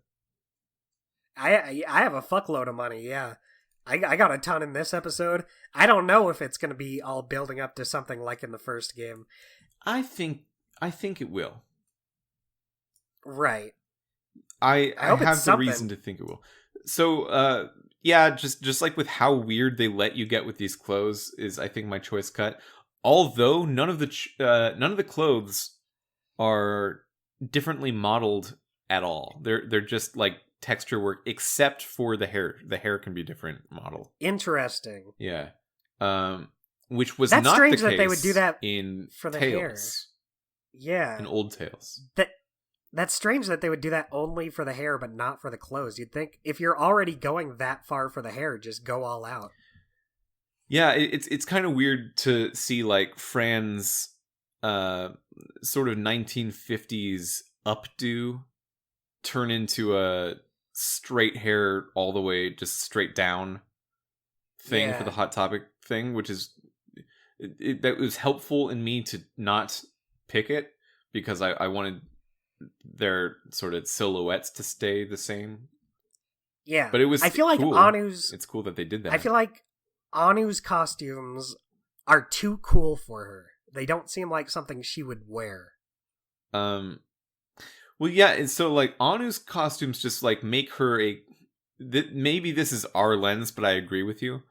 I have a fuckload of money, yeah. I got a ton in this episode. I don't know if it's going to be all building up to something like in the first game. I think it will. Right. I hope have it's the something. reason to think it will. So, yeah, just like with how weird they let you get with these clothes is, I think, my choice cut. Although none of the clothes are differently modeled at all. They're just like texture work, except for the hair. The hair can be different model. Interesting. Yeah. Which was That's not strange the case that they would do that in for the Tales. hair. Yeah. In old Tales. That's strange that they would do that only for the hair, but not for the clothes. You'd think if you're already going that far for the hair, just go all out. Yeah, it's kind of weird to see like Fran's sort of 1950s updo turn into a straight hair all the way just straight down thing for the Hot Topic thing, which is that was helpful in me to not pick it because I wanted their sort of silhouettes to stay the same. Yeah, but it was I feel like cool. Anu's. It's cool that they did that. I feel like Anu's costumes are too cool for her. They don't seem like something she would wear. Well, yeah, and so like Anu's costumes just like make her maybe this is our lens, but I agree with you.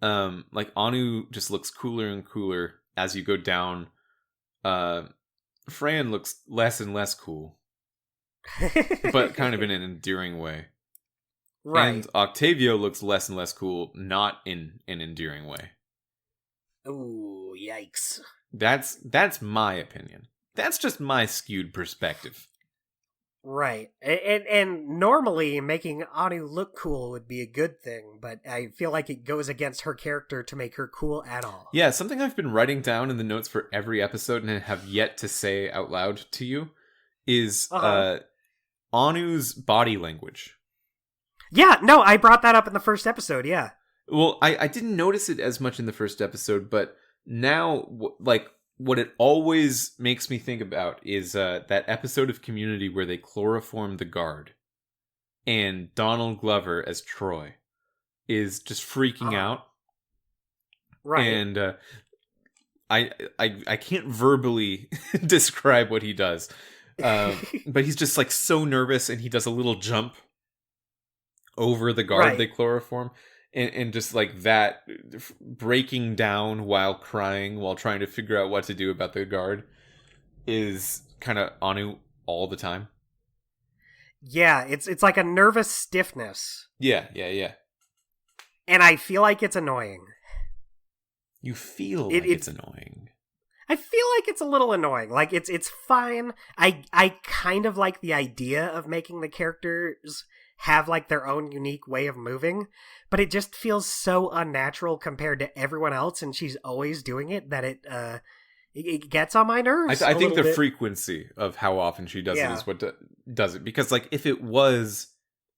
Like Anu just looks cooler and cooler as you go down. Fran looks less and less cool, but kind of in an endearing way. Right. And Octavio looks less and less cool, not in an endearing way. Ooh, yikes. That's my opinion. That's just my skewed perspective. Right. And normally making Anu look cool would be a good thing, but I feel like it goes against her character to make her cool at all. Yeah, something I've been writing down in the notes for every episode and have yet to say out loud to you is Anu's body language. Yeah, no, I brought that up in the first episode, yeah. Well, I didn't notice it as much in the first episode, but now, like, what it always makes me think about is that episode of Community where they chloroform the guard, and Donald Glover as Troy is just freaking out. Right. And I can't verbally describe what he does, but he's just like so nervous, and he does a little jump over the guard they chloroform. And just like that, breaking down while crying, while trying to figure out what to do about the guard, is kind of Anu all the time. Yeah, it's like a nervous stiffness. Yeah. And I feel like it's annoying. You feel like it's annoying. I feel like it's a little annoying. Like it's fine. I kind of like the idea of making the characters have like their own unique way of moving, but it just feels so unnatural compared to everyone else, and she's always doing it that it gets on my nerves. I think the frequency of how often she does it is what does it, because like if it was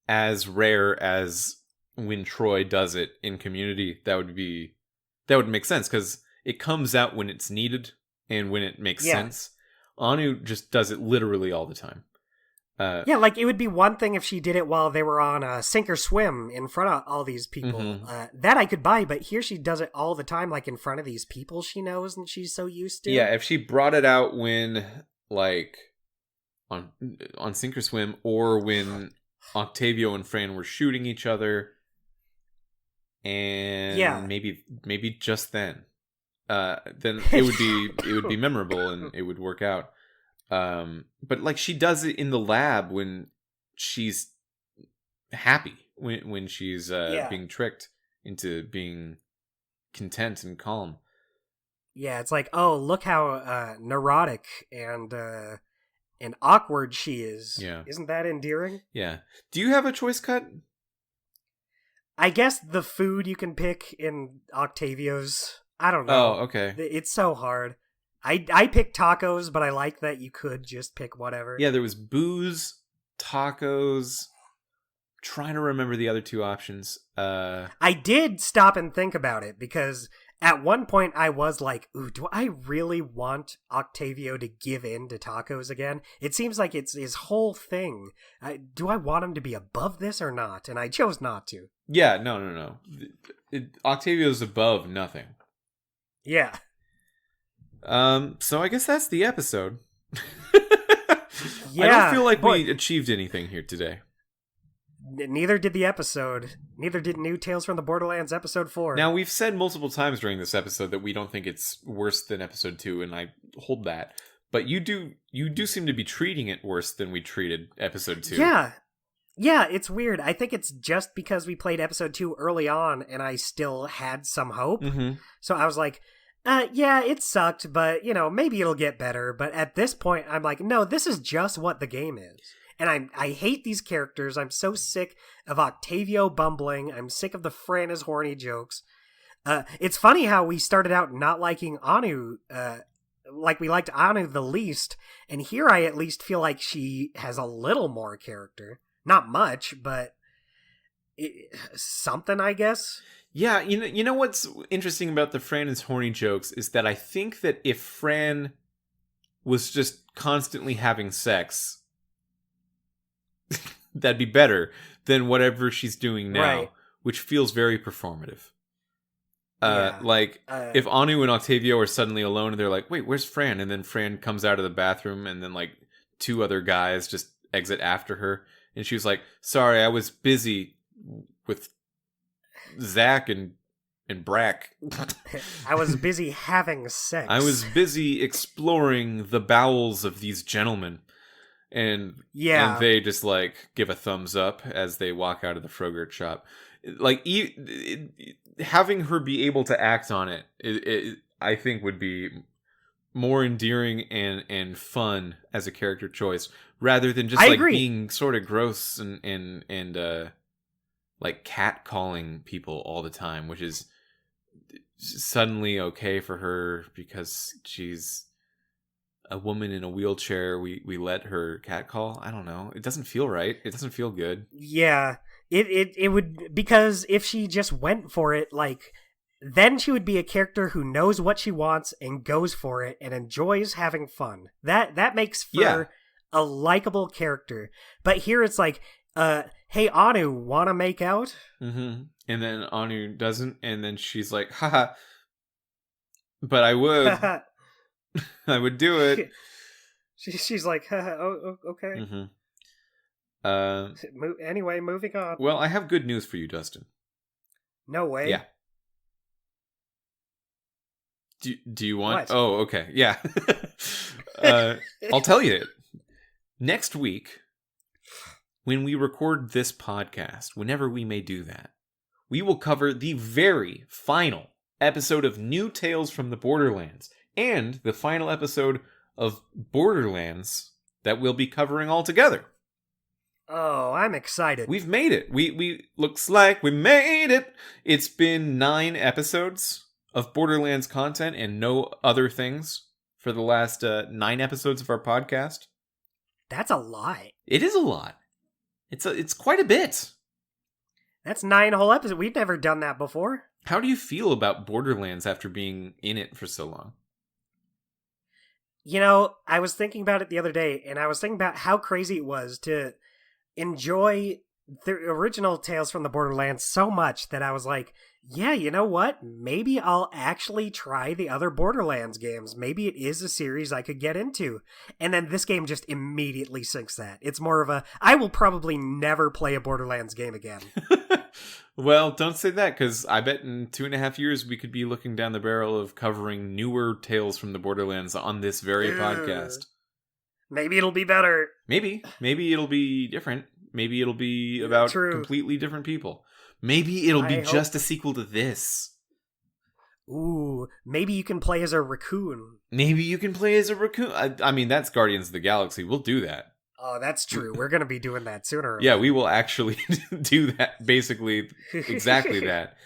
as rare as when Troy does it in Community, that would make sense because it comes out when it's needed and when it makes sense. Anu just does it literally all the time. Yeah, like it would be one thing if she did it while they were on Sink or Swim in front of all these people. Mm-hmm. That I could buy, but here she does it all the time, like in front of these people she knows and she's so used to. Yeah, if she brought it out when, like, on Sink or Swim, or when Octavio and Fran were shooting each other, and maybe just then it would be memorable and it would work out. But like she does it in the lab when she's happy, when she's being tricked into being content and calm. Yeah, it's like, oh, look how neurotic and awkward she is. Yeah. Isn't that endearing? Yeah. Do you have a choice cut? I guess the food you can pick in Octavio's, I don't know. Oh, okay. It's so hard. I picked tacos, but I like that you could just pick whatever. Yeah, there was booze, tacos. Trying to remember the other two options. I did stop and think about it because at one point I was like, ooh, do I really want Octavio to give in to tacos again? It seems like it's his whole thing. Do I want him to be above this or not? And I chose not to. Yeah, no. Octavio's above nothing. Yeah. So I guess that's the episode. Yeah, I don't feel like we achieved anything here today. Neither did the episode. Neither did New Tales from the Borderlands episode 4. Now, we've said multiple times during this episode that we don't think it's worse than episode 2, and I hold that. But you do seem to be treating it worse than we treated episode 2. Yeah. Yeah, it's weird. I think it's just because we played episode 2 early on and I still had some hope. Mm-hmm. So I was like, yeah, it sucked, but, maybe it'll get better. But at this point, I'm like, no, this is just what the game is. And I hate these characters. I'm so sick of Octavio bumbling. I'm sick of the Fran is horny jokes. It's funny how we started out not liking Anu, like we liked Anu the least. And here I at least feel like she has a little more character. Not much, but something, I guess. Yeah, you know what's interesting about the Fran is horny jokes is that I think that if Fran was just constantly having sex, that'd be better than whatever she's doing now, right, which feels very performative. If Anu and Octavio are suddenly alone and they're like, wait, where's Fran? And then Fran comes out of the bathroom and then like 2 other guys just exit after her. And she was like, sorry, I was busy with Zach and Brack. I was busy having sex. I was busy exploring the bowels of these gentlemen. And they just like give a thumbs up as they walk out of the Frogurt shop. Like having her be able to act on it, I think would be more endearing and fun as a character choice rather than just being sort of gross and like catcalling people all the time, which is suddenly okay for her because she's a woman in a wheelchair. We let her catcall. I don't know. It doesn't feel right. It doesn't feel good. Yeah, it would, because if she just went for it, like, then she would be a character who knows what she wants and goes for it and enjoys having fun. That makes for a likable character. But here it's like, hey, Anu, wanna make out? Mm-hmm. And then Anu doesn't, and then she's like, haha, but I would. I would do it. She's like, oh, okay. Mm-hmm. Anyway, moving on. Well, I have good news for you, Dustin. No way. Yeah. Do you want? What? Oh, okay. Yeah. I'll tell you. Next week, when we record this podcast, whenever we may do that, we will cover the very final episode of New Tales from the Borderlands and the final episode of Borderlands that we'll be covering all together. Oh, I'm excited. We've made it. We looks like we made it. It's been 9 episodes of Borderlands content and no other things for the last 9 episodes of our podcast. That's a lot. It is a lot. It's quite a bit. That's 9 whole episodes. We've never done that before. How do you feel about Borderlands after being in it for so long? I was thinking about it the other day, and I was thinking about how crazy it was to enjoy the original Tales from the Borderlands so much that I was like, yeah, you know what? Maybe I'll actually try the other Borderlands games. Maybe it is a series I could get into. And then this game just immediately sinks that. It's more of I will probably never play a Borderlands game again. Well, don't say that, because I bet in 2.5 years we could be looking down the barrel of covering newer Tales from the Borderlands on this very podcast. Maybe it'll be better. Maybe it'll be different. Maybe it'll be about completely different people. Maybe it'll be just a sequel to this. Ooh, maybe you can play as a raccoon. I mean, that's Guardians of the Galaxy. We'll do that. Oh, that's true. We're going to be doing that sooner. Yeah, we will actually do that. Basically, exactly that.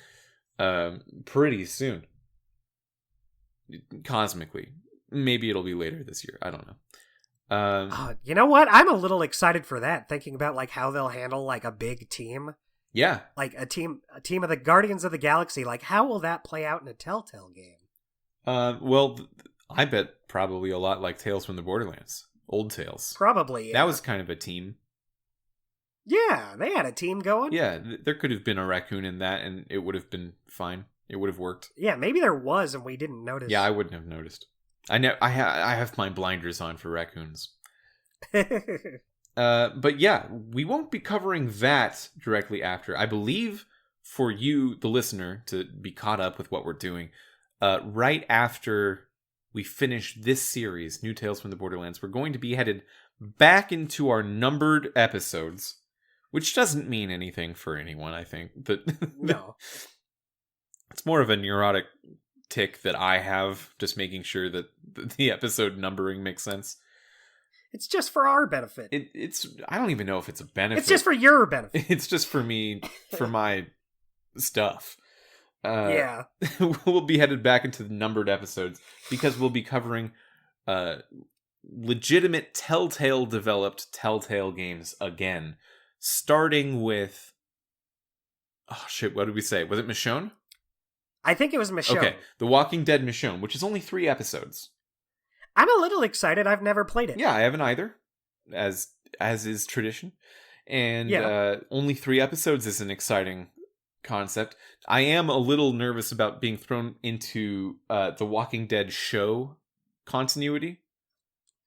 Pretty soon. Cosmically. Maybe it'll be later this year. I don't know. You know what? I'm a little excited for that. Thinking about like how they'll handle like a big team. Yeah. Like a team of the Guardians of the Galaxy. Like, how will that play out in a Telltale game? Well, I bet probably a lot like Tales from the Borderlands. Old Tales. Probably, yeah. That was kind of a team. Yeah, they had a team going. Yeah, there could have been a raccoon in that, and it would have been fine. It would have worked. Yeah, maybe there was, and we didn't notice. Yeah, I wouldn't have noticed. I have my blinders on for raccoons. But yeah, we won't be covering that directly after. I believe for you, the listener, to be caught up with what we're doing, right after we finish this series, New Tales from the Borderlands, we're going to be headed back into our numbered episodes, which doesn't mean anything for anyone, I think. But No. it's more of a neurotic tick that I have, just making sure that the episode numbering makes sense. It's just for our benefit. It's I don't even know if it's a benefit. It's just for your benefit. It's just for me, for my stuff. Yeah. We'll be headed back into the numbered episodes because we'll be covering legitimate Telltale developed Telltale games again, starting with what did we say? Was it Michonne? I think it was Michonne. Okay, The Walking Dead Michonne, which is only 3 episodes. I'm a little excited. I've never played it. Yeah, I haven't either, as is tradition. And Yeah. only 3 episodes is an exciting concept. I am a little nervous about being thrown into the Walking Dead show continuity.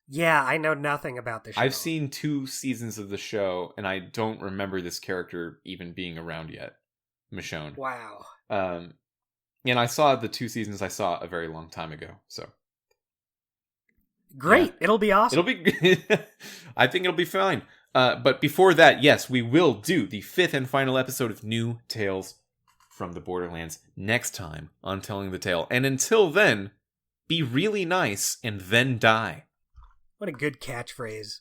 Yeah, I know nothing about the show. I've seen 2 seasons of the show, and I don't remember this character even being around yet, Michonne. Wow. And I saw the 2 seasons I saw a very long time ago, so... Great. Yeah. It'll be awesome. It'll be... I think it'll be fine. But before that, yes, we will do the 5th and final episode of New Tales from the Borderlands next time on Telling the Tale. And until then, be really nice and then die. What a good catchphrase.